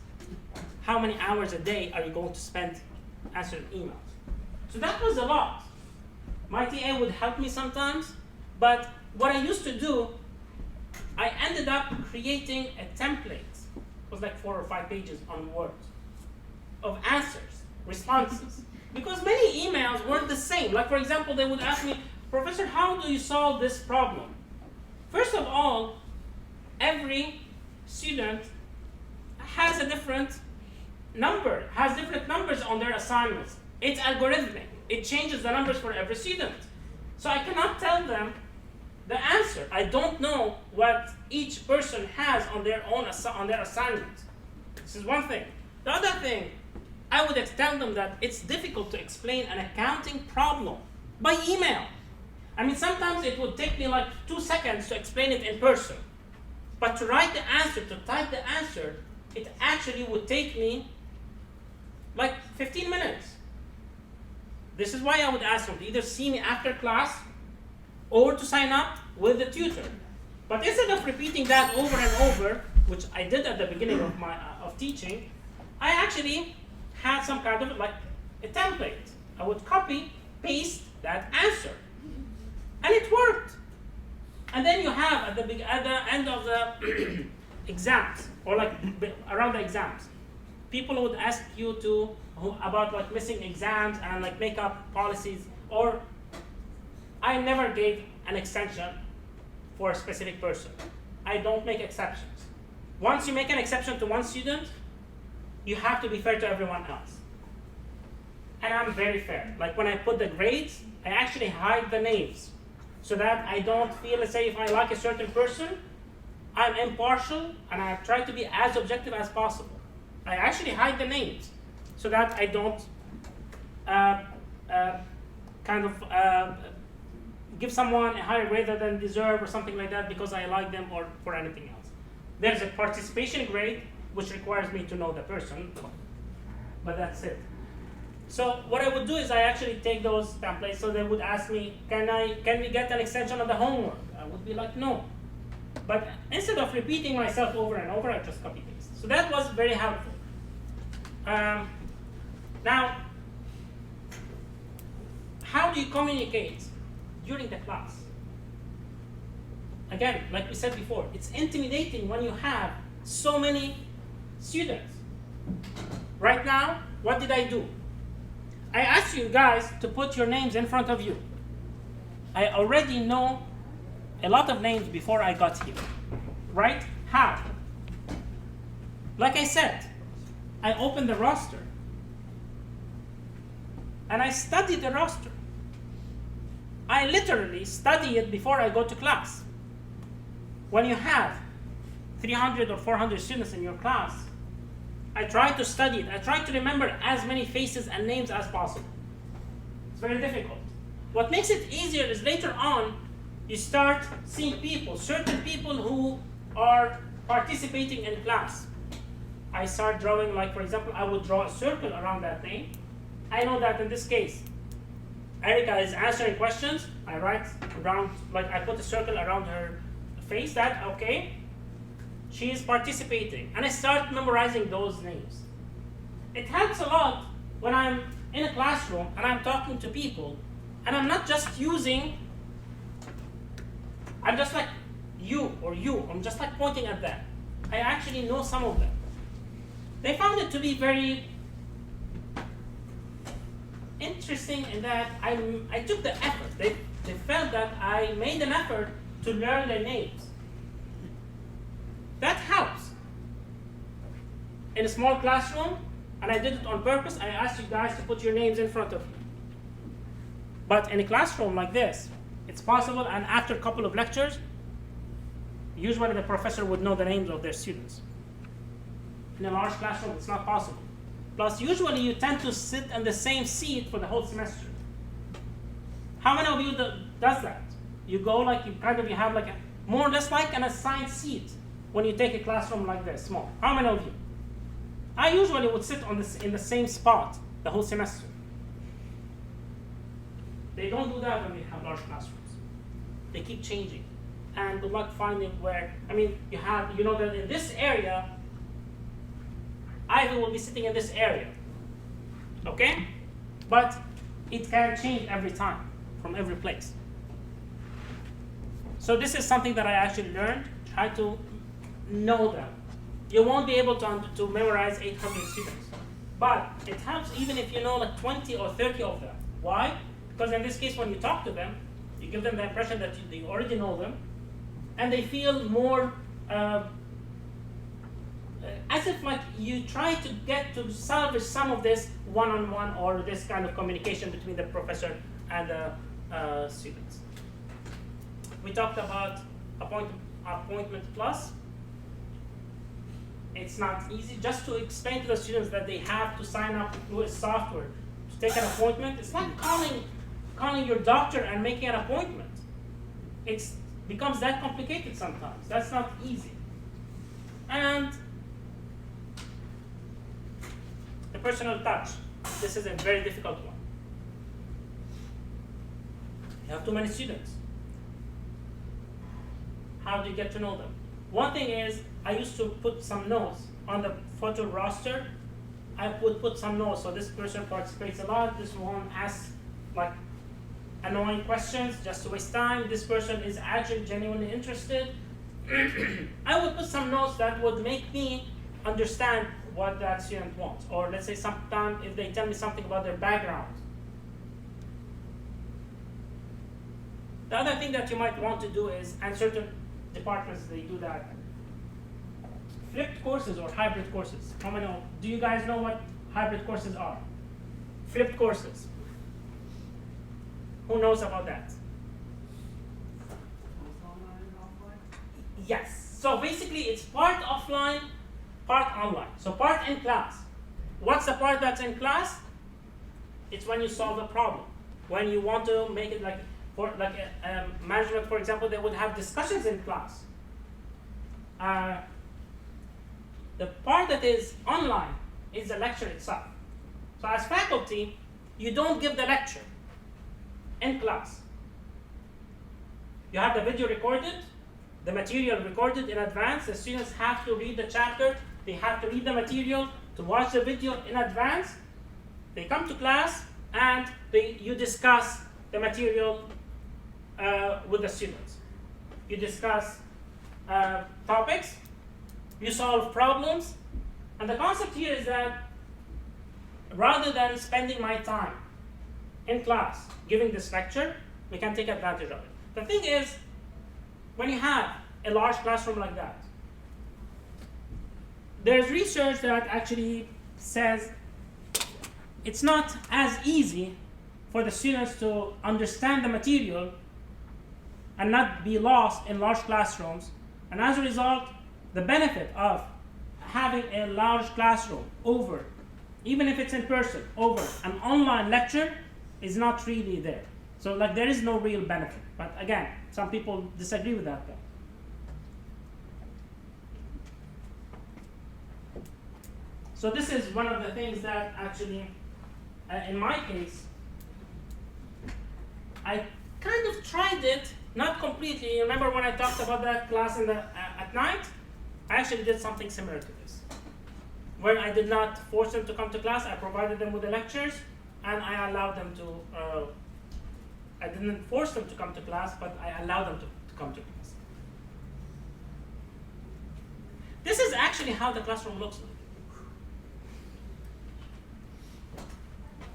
Speaker 1: How many hours a day are you going to spend answering emails? So that was a lot. My TA would help me sometimes, but what I used to do, I ended up creating a template. It was like 4 or 5 pages on Word of answers, responses. Because many emails weren't the same. Like, for example, they would ask me, Professor, how do you solve this problem? First of all, every student has a different number, has different numbers on their assignments. It's algorithmic. It changes the numbers for every student. So I cannot tell them the answer. I don't know what each person has on their own on their assignment. This is one thing. The other thing, I would tell them that it's difficult to explain an accounting problem by email. I mean, sometimes it would take me like 2 seconds to explain it in person. But to write the answer, to type the answer, it actually would take me like 15 minutes. This is why I would ask them to either see me after class or to sign up with the tutor. But instead of repeating that over and over, which I did at the beginning of my of teaching, I actually had some kind of like a template. I would copy, paste that answer, and it worked. And then you have at the end of the exams, or like around the exams, people would ask you about like missing exams and like make up policies. Or I never gave an extension for a specific person. I don't make exceptions. Once you make an exception to one student, you have to be fair to everyone else. And I'm very fair. Like when I put the grades, I actually hide the names so that I don't feel, let's say if I like a certain person, I'm impartial and I try to be as objective as possible. I actually hide the names so that I don't give someone a higher grade than they deserve or something like that because I like them or for anything else. There's a participation grade which requires me to know the person, but that's it. So what I would do is I actually take those templates. So they would ask me, can we get an extension of the homework? I would be like, no. But instead of repeating myself over and over, I just copy paste. So that was very helpful. Now, how do you communicate during the class? Again, like we said before, it's intimidating when you have so many students. Right now, what did I do? I asked you guys to put your names in front of you. I already know a lot of names before I got here, right? How? Like I said, I opened the roster and I studied the roster. I literally study it before I go to class. When you have 300 or 400 students in your class, I try to study it. I try to remember as many faces and names as possible. It's very difficult. What makes it easier is later on, you start seeing people, certain people who are participating in class. I start drawing, like for example, I would draw a circle around that name. I know that in this case, Erica is answering questions. I write around, like I put a circle around her face that, okay, she is participating. And I start memorizing those names. It helps a lot when I'm in a classroom and I'm talking to people and I'm not just using, I'm just like you or you, I'm just like pointing at them. I actually know some of them. They found it to be very interesting in that I took the effort. They felt that I made an effort to learn their names. That helps. In a small classroom, and I did it on purpose, I asked you guys to put your names in front of you. But in a classroom like this, it's possible, and after a couple of lectures, usually the professor would know the names of their students. In a large classroom, it's not possible. Plus, usually you tend to sit in the same seat for the whole semester. How many of you does that? You go like, you have like a, more or less like an assigned seat when you take a classroom like this, small. How many of you? I usually would sit in the same spot the whole semester. They don't do that when we have large classrooms. They keep changing. And good luck finding where, you know that in this area, Ivy will be sitting in this area, okay? But it can change every time, from every place. So this is something that I actually learned. Try to know them. You won't be able to memorize 800 students. But it helps even if you know like 20 or 30 of them. Why? Because in this case, when you talk to them, you give them the impression that you already know them, and they feel more as if like you try to get to salvage some of this one-on-one or this kind of communication between the professor and the students. We talked about appointment plus. It's not easy just to explain to the students that they have to sign up through a software to take an appointment. It's like calling your doctor and making an appointment. It becomes that complicated sometimes. That's not easy. And the personal touch. This is a very difficult one. You have too many students. How do you get to know them? One thing is, I used to put some notes on the photo roster. I would put some notes, so this person participates a lot, this one asks like annoying questions just to waste time, this person is actually genuinely interested. I would put some notes that would make me understand what that student wants. Or let's say sometimes if they tell me something about their background. The other thing that you might want to do is, and certain departments, they do that, flipped courses or hybrid courses. How many? Do you guys know what hybrid courses are? Flipped courses. Who knows about that? Yes. So basically, it's part offline, part online. So part in class. What's the part that's in class? It's when you solve a problem. When you want to make it like, for like management, for example, they would have discussions in class. The part that is online is the lecture itself. So as faculty, you don't give the lecture in class. You have the video recorded, the material recorded in advance. The students have to read the chapter. They have to read the material, to watch the video in advance. They come to class and you discuss the material with the students. You discuss topics, you solve problems, and the concept here is that rather than spending my time in class giving this lecture, we can take advantage of it. The thing is, when you have a large classroom like that, there's research that actually says it's not as easy for the students to understand the material and not be lost in large classrooms. And as a result, the benefit of having a large classroom over, even if it's in person, over an online lecture is not really there. So like there is no real benefit. But again, some people disagree with that point. So this is one of the things that actually, in my case, I kind of tried it, not completely. Remember when I talked about that class in at night? I actually did something similar to this, where I did not force them to come to class. I provided them with the lectures, and I allowed them to, I didn't force them to come to class, but I allowed them to come to class. This is actually how the classroom looks like.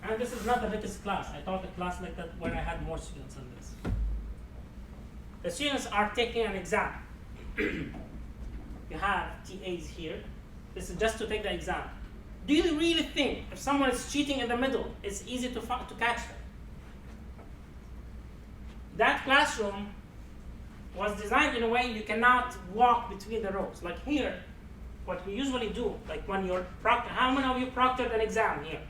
Speaker 1: And this is not the biggest class. I taught a class like that where I had more students than this. The students are taking an exam. You have TAs here. This is just to take the exam. Do you really think if someone is cheating in the middle, it's easy to catch them? That classroom was designed in a way you cannot walk between the rows. Like here, what we usually do, like when you're proctoring, how many of you proctored an exam here?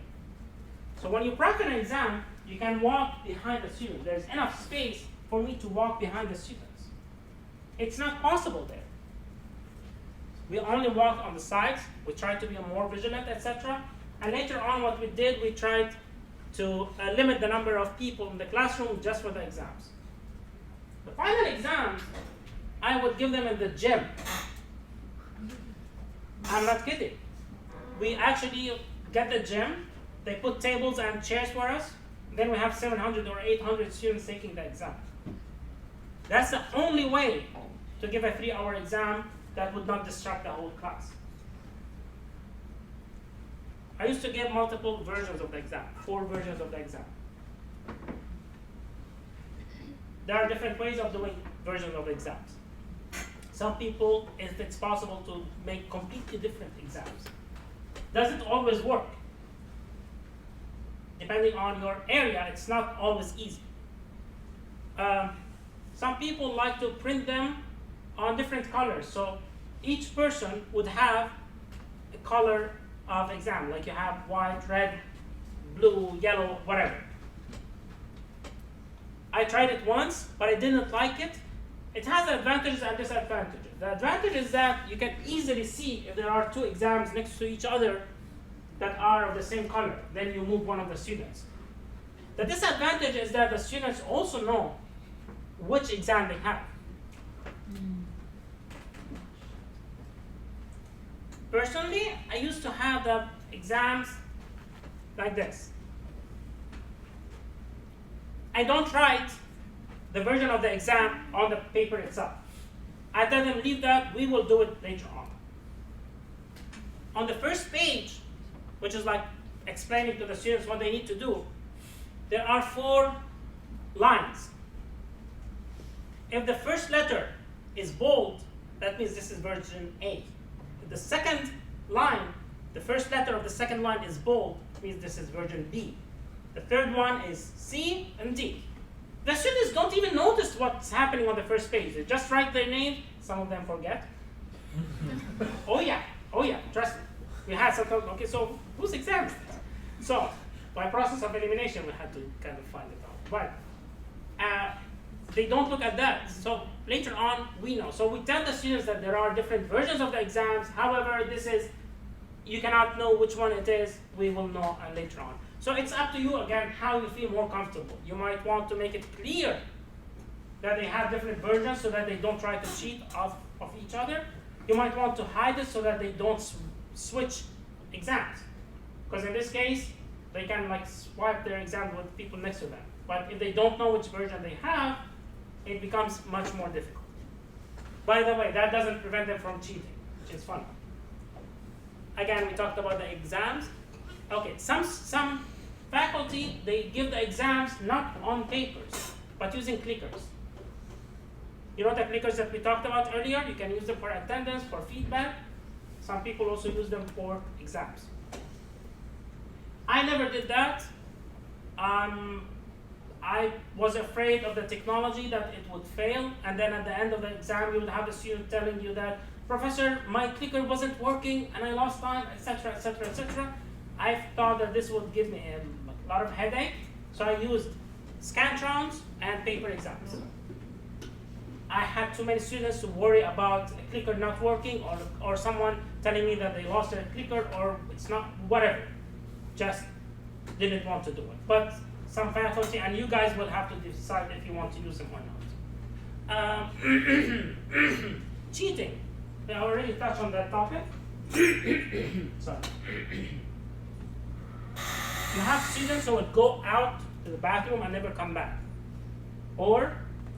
Speaker 1: So when you proctor an exam, you can walk behind the student. There's enough space for me to walk behind the students. It's not possible there. We only walk on the sides. We tried to be more vigilant, etc. And later on, what we did, we tried to limit the number of people in the classroom just for the exams. The final exams, I would give them in the gym. I'm not kidding. We actually get the gym. They put tables and chairs for us. Then we have 700 or 800 students taking the exam. That's the only way to give a 3-hour exam that would not disrupt the whole class. I used to give multiple versions of the exam, 4 versions of the exam. There are different ways of doing versions of exams. Some people, if it's possible to make completely different exams. Doesn't always work. Depending on your area, it's not always easy. Some people like to print them on different colors. So each person would have a color of exam, like you have white, red, blue, yellow, whatever. I tried it once, but I didn't like it. It has advantages and disadvantages. The advantage is that you can easily see if there are 2 exams next to each other that are of the same color. Then you move one of the students. The disadvantage is that the students also know which exam they have. Personally, I used to have the exams like this. I don't write the version of the exam on the paper itself. I tell them, leave that, we will do it later on. On the first page, which is like explaining to the students what they need to do, there are 4 lines. If the first letter is bold, that means this is version A. If the second line, the first letter of the second line is bold, it means this is version B. The third one is C and D. The students don't even notice what's happening on the first page. They just write their name. Some of them forget. Oh yeah, trust me. We had sometimes, okay, so whose exam is this? So, by process of elimination, we had to kind of find it out. But they don't look at that. So later on, we know. So we tell the students that there are different versions of the exams. However, this is, you cannot know which one it is. We will know later on. So it's up to you, again, how you feel more comfortable. You might want to make it clear that they have different versions so that they don't try to cheat off of each other. You might want to hide it so that they don't switch exams. Because in this case, they can like swipe their exam with people next to them. But if they don't know which version they have, it becomes much more difficult. By the way, that doesn't prevent them from cheating, which is fun. Again, we talked about the exams. Okay, some faculty, they give the exams not on papers, but using clickers. You know the clickers that we talked about earlier? You can use them for attendance, for feedback. Some people also use them for exams. I never did that. I was afraid of the technology that it would fail, and then at the end of the exam, you would have the student telling you that, Professor, my clicker wasn't working, and I lost time, etc., etc., etc. I thought that this would give me a lot of headache, so I used Scantrons and paper exams. I had too many students to worry about a clicker not working, or someone telling me that they lost their clicker, or it's not, whatever. Just didn't want to do it. But some faculty, and you guys will have to decide if you want to use them or not. Cheating. We already touched on that topic. Sorry. You have students who would go out to the bathroom and never come back. Or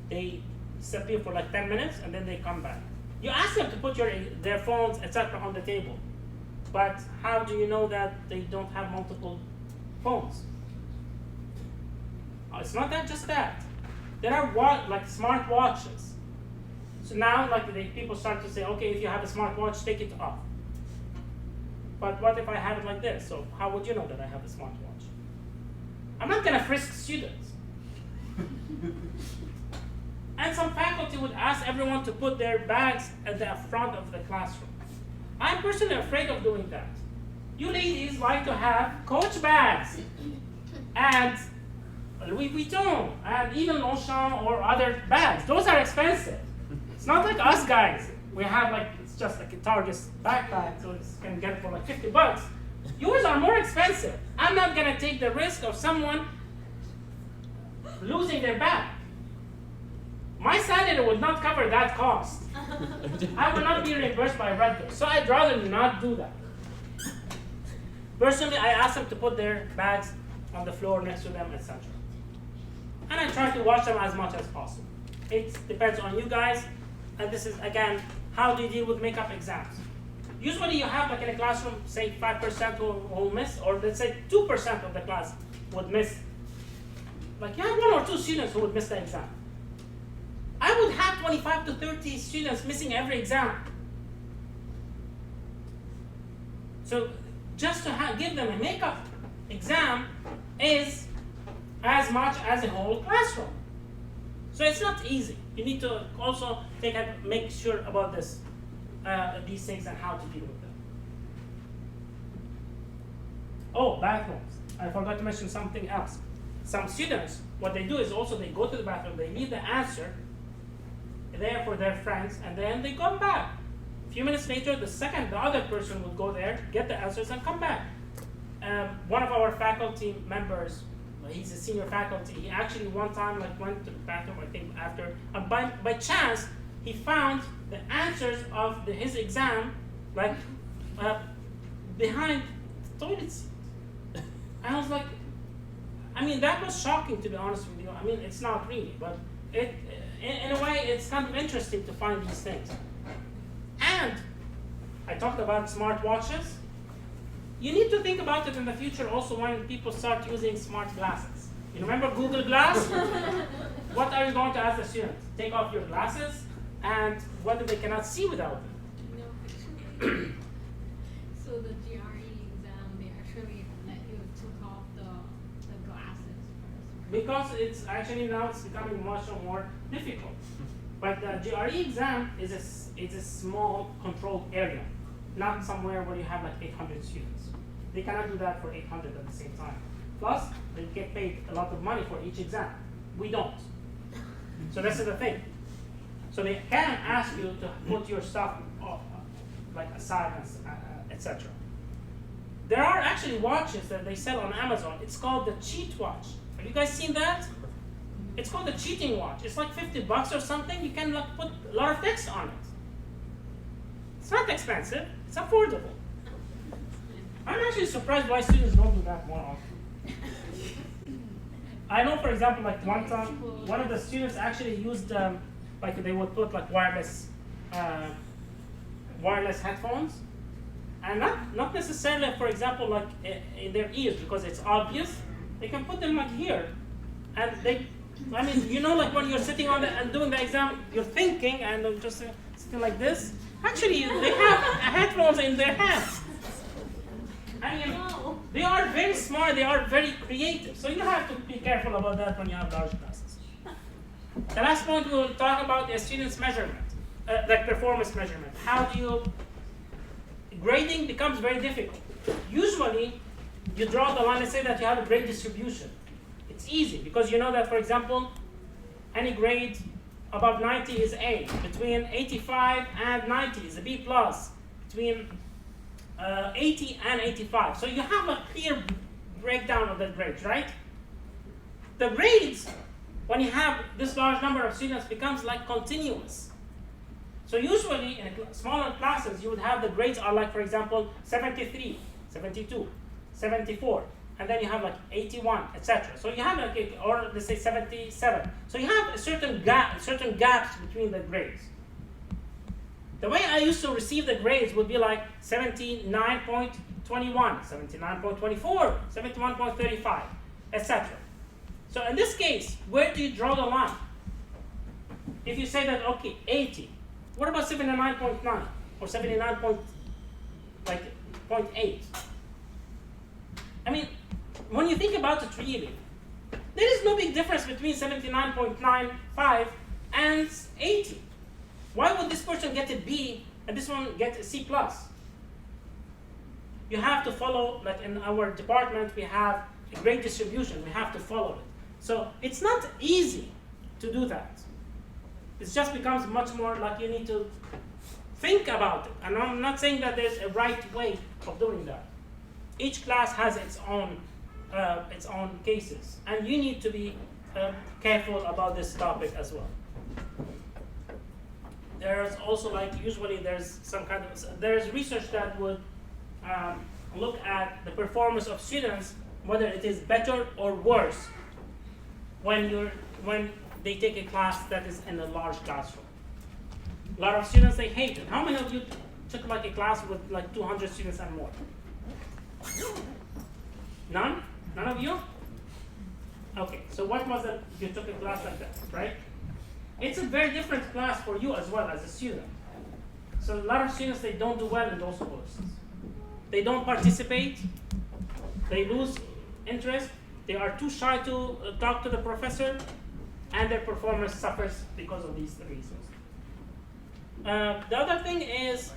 Speaker 1: they disappear for like 10 minutes and then they come back. You ask them to put their phones, etc. on the table. But how do you know that they don't have multiple phones? It's not that just that. There are like smart watches. So now like people start to say, okay, if you have a smart watch, take it off. But what if I have it like this? So how would you know that I have a smart watch? I'm not going to frisk students. And some faculty would ask everyone to put their bags at the front of the classroom. I'm personally afraid of doing that. You ladies like to have Coach bags and Louis Vuitton and even Longchamp or other bags. Those are expensive. It's not like us guys. We have like, it's just like a Target backpack, so you can get it for like $50. Yours are more expensive. I'm not gonna take the risk of someone losing their bag. My salary would not cover that cost. I will not be reimbursed by Rutgers, so I'd rather not do that. Personally, I ask them to put their bags on the floor next to them, etc. And I try to watch them as much as possible. It depends on you guys, and this is, again, how do you deal with makeup exams? Usually you have, like in a classroom, say 5% will miss, or let's say 2% of the class would miss. Like you have 1 or 2 students who would miss the exam. I would have 25 to 30 students missing every exam. So just to give them a makeup exam is as much as a whole classroom. So it's not easy. You need to also make sure about these things and how to deal with them. Oh, bathrooms. I forgot to mention something else. Some students, what they do is also they go to the bathroom, they leave the answer there for their friends, and then they come back. A few minutes later, the other person would go there, get the answers, and come back. One of our faculty members, he's a senior faculty, he actually one time went to the bathroom, I think after, and by chance, he found the answers of his exam behind the toilet seat. And I was like, I mean, that was shocking, to be honest with you. I mean, it's not really, but in a way, it's kind of interesting to find these things. And I talked about smartwatches. You need to think about it in the future also when people start using smart glasses. You remember Google Glass? What are you going to ask the students? Take off your glasses, and whether they cannot see without them.
Speaker 3: No. So the GRE exam, they actually let you take off the glasses first.
Speaker 1: Because it's actually now it's becoming much more difficult. But the GRE exam is a small controlled area, not somewhere where you have like 800 students. They cannot do that for 800 at the same time. Plus, they get paid a lot of money for each exam. We don't. So this is the thing. So they can ask you to put your stuff like aside, etc. There are actually watches that they sell on Amazon. It's called the cheat watch. Have you guys seen that? It's called the cheating watch. It's like $50 or something. You can like put a lot of text on it. It's not expensive. It's affordable. I'm actually surprised why students don't do that more often. I know, for example, like one time, one of the students actually used, like they would put like wireless headphones, and not necessarily, for example, like in their ears because it's obvious. They can put them like here, and I mean, you know, like when you're sitting on and doing the exam, you're thinking and they're just sitting like this. Actually, they have headphones in their hands. I mean, they are very smart, they are very creative. So you have to be careful about that when you have large classes. The last point we will talk about is students' measurement, like performance measurement. How do you, grading becomes very difficult. Usually, you draw the line and say that you have a grade distribution. It's easy because you know that, for example, any grade above 90 is A, between 85 and 90 is a B+, between 80 and 85. So you have a clear breakdown of the grades, right? The grades, when you have this large number of students, becomes like continuous. So usually in smaller classes, you would have the grades are like, for example, 73, 72, 74, and then you have like 81, etc. So you have like, or let's say 77. So you have a certain gaps between the grades. The way I used to receive the grades would be like 79.21, 79.24, 71.35, etc. So in this case, where do you draw the line? If you say that, okay, 80, what about 79.9 or 79.8? I mean, when you think about it really, there is no big difference between 79.95 and 80. Why would this person get a B and this one get a C+? You have to follow, like in our department, we have a grade distribution. We have to follow it. So it's not easy to do that. It just becomes much more like you need to think about it. And I'm not saying that there's a right way of doing that. Each class has its own cases. And you need to be careful about this topic as well. There's also like, usually there's some kind of, there's research that would look at the performance of students, whether it is better or worse when they take a class that is in a large classroom. A lot of students, they hate it. How many of you took like a class with like 200 students and more? None? None of you? Okay, so what was it you took a class like that, right? It's a very different class for you as well as a student. So a lot of students, they don't do well in those courses. They don't participate, they lose interest, they are too shy to talk to the professor, and their performance suffers because of these reasons. The other thing is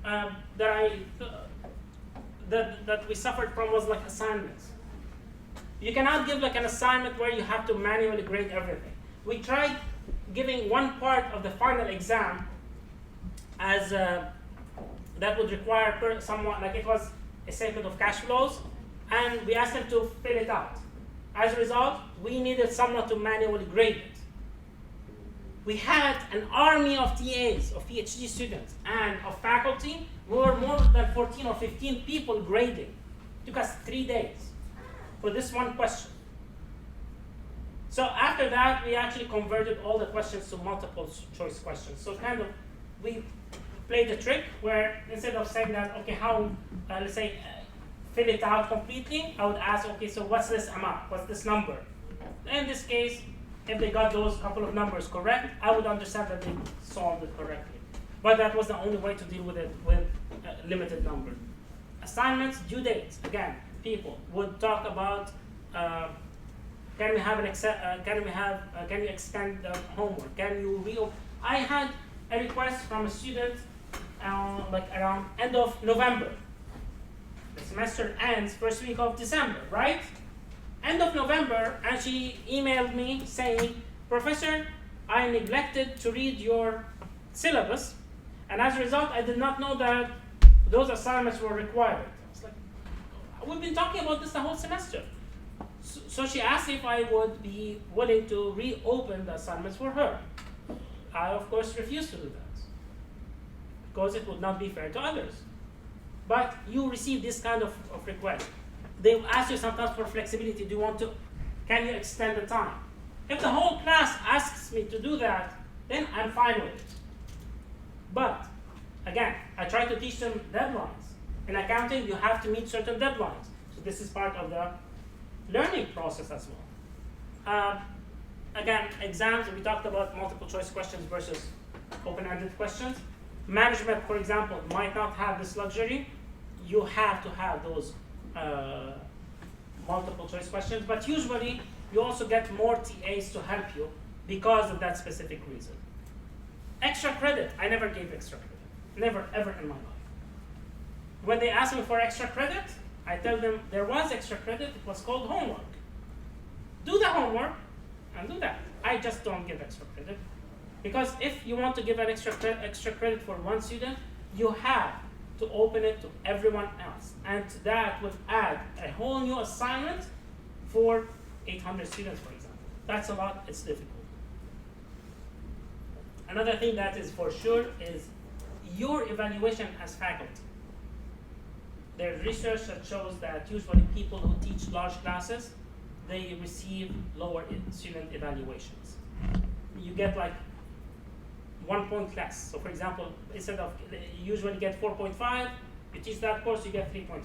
Speaker 1: that we suffered from was like assignments. You cannot give like an assignment where you have to manually grade everything. We tried giving one part of the final exam as that would require someone, like it was a statement of cash flows, and we asked them to fill it out. As a result, we needed someone to manually grade it. we had an army of TAs, of PhD students, and of faculty. We were more than 14 or 15 people grading. It took us 3 days for this one question. So after that, we actually converted all the questions to multiple choice questions. So kind of, we played a trick where instead of saying that, okay, how, let's say, fill it out completely, I would ask, okay, so what's this amount? What's this number? In this case, if they got those couple of numbers correct, I would understand that they solved it correctly. But that was the only way to deal with it with a limited number. Assignments, due dates. Again, people would talk about can you extend the homework? Can you reopen? I had a request from a student like around end of November. The semester ends first week of December, right? End of November, and she emailed me saying, Professor, I neglected to read your syllabus, and as a result, I did not know that those assignments were required. I was like, we've been talking about this the whole semester. So she asked if I would be willing to reopen the assignments for her. I, of course, refused to do that because it would not be fair to others. But you receive this kind of request. They will ask you sometimes for flexibility. Do you want to, can you extend the time? If the whole class asks me to do that, then I'm fine with it. But, again, I try to teach them deadlines. In accounting, you have to meet certain deadlines. So this is part of the learning process as well. Again, exams, we talked about multiple choice questions versus open-ended questions. Management, for example, might not have this luxury. You have to have those multiple choice questions, but usually you also get more TAs to help you because of that specific reason. Extra credit, I never gave extra credit. Never, ever in my life. When they ask me for extra credit, I tell them there was extra credit, it was called homework. Do the homework and do that. I just don't give extra credit. Because if you want to give an extra credit for one student, you have to open it to everyone else. And that would add a whole new assignment for 800 students, for example. That's a lot, it's difficult. Another thing that is for sure is your evaluation as faculty. There's research that shows that usually people who teach large classes, they receive lower student evaluations. You get like 1 point less. So for example, instead of, you usually get 4.5, you teach that course, you get 3.5.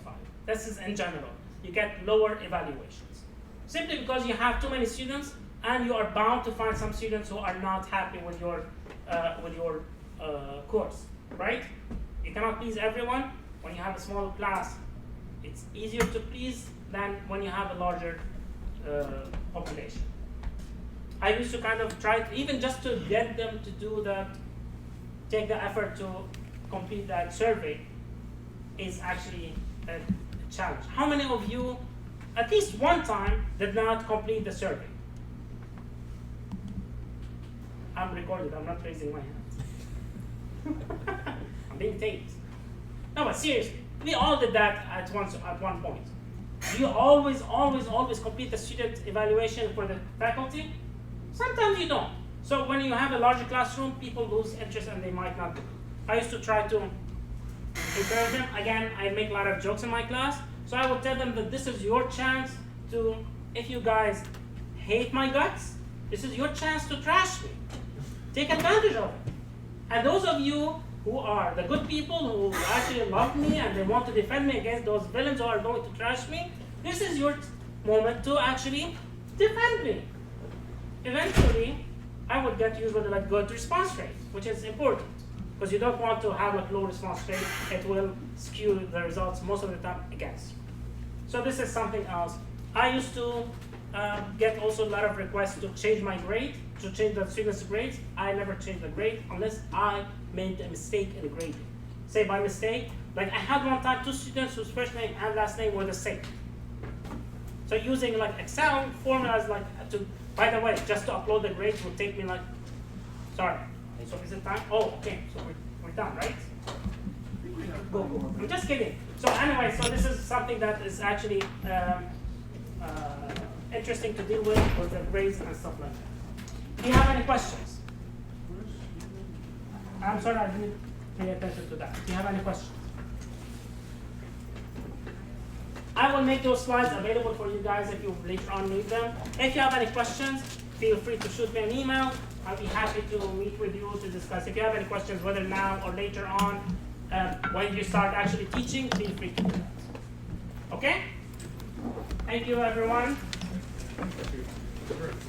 Speaker 1: This is in general. You get lower evaluations. Simply because you have too many students and you are bound to find some students who are not happy with your course, right? You cannot please everyone. When you have a small class, it's easier to please than when you have a larger population. I used to kind of try, even just to get them to do that, take the effort to complete that survey is actually a challenge. How many of you, at least one time, did not complete the survey? I'm recorded, I'm not raising my hand. I'm being taped. No, but seriously, we all did that at one point. Do you always complete the student evaluation for the faculty? Sometimes you don't. So when you have a larger classroom, people lose interest and they might not do it. I used to try to encourage them. Again, I make a lot of jokes in my class. So I would tell them that this is your chance to, if you guys hate my guts, this is your chance to trash me. Take advantage of it. And those of you who are the good people who actually love me and they want to defend me against those villains who are going to trash me, this is your moment to actually defend me. Eventually, I would get usually like good response rate, which is important because you don't want to have like low response rate. It will skew the results most of the time against you. So this is something else. I used to get also a lot of requests to change my grade, to change the students' grades. I never changed the grade unless I made a mistake in grading. Say by mistake, like I had one time 2 students whose first name and last name were the same. So using like Excel formulas like to, by the way, just to upload the grades would take me like, sorry, so is it time? Oh, okay, so we're done, right? Go. I'm just kidding. So anyway, so this is something that is actually interesting to deal with the grades and stuff like that. Do you have any questions? I'm sorry, I didn't pay attention to that. Do you have any questions? I will make those slides available for you guys if you later on need them. If you have any questions, feel free to shoot me an email. I'll be happy to meet with you to discuss. If you have any questions, whether now or later on, when you start actually teaching, feel free to do that. Okay? Thank you, everyone.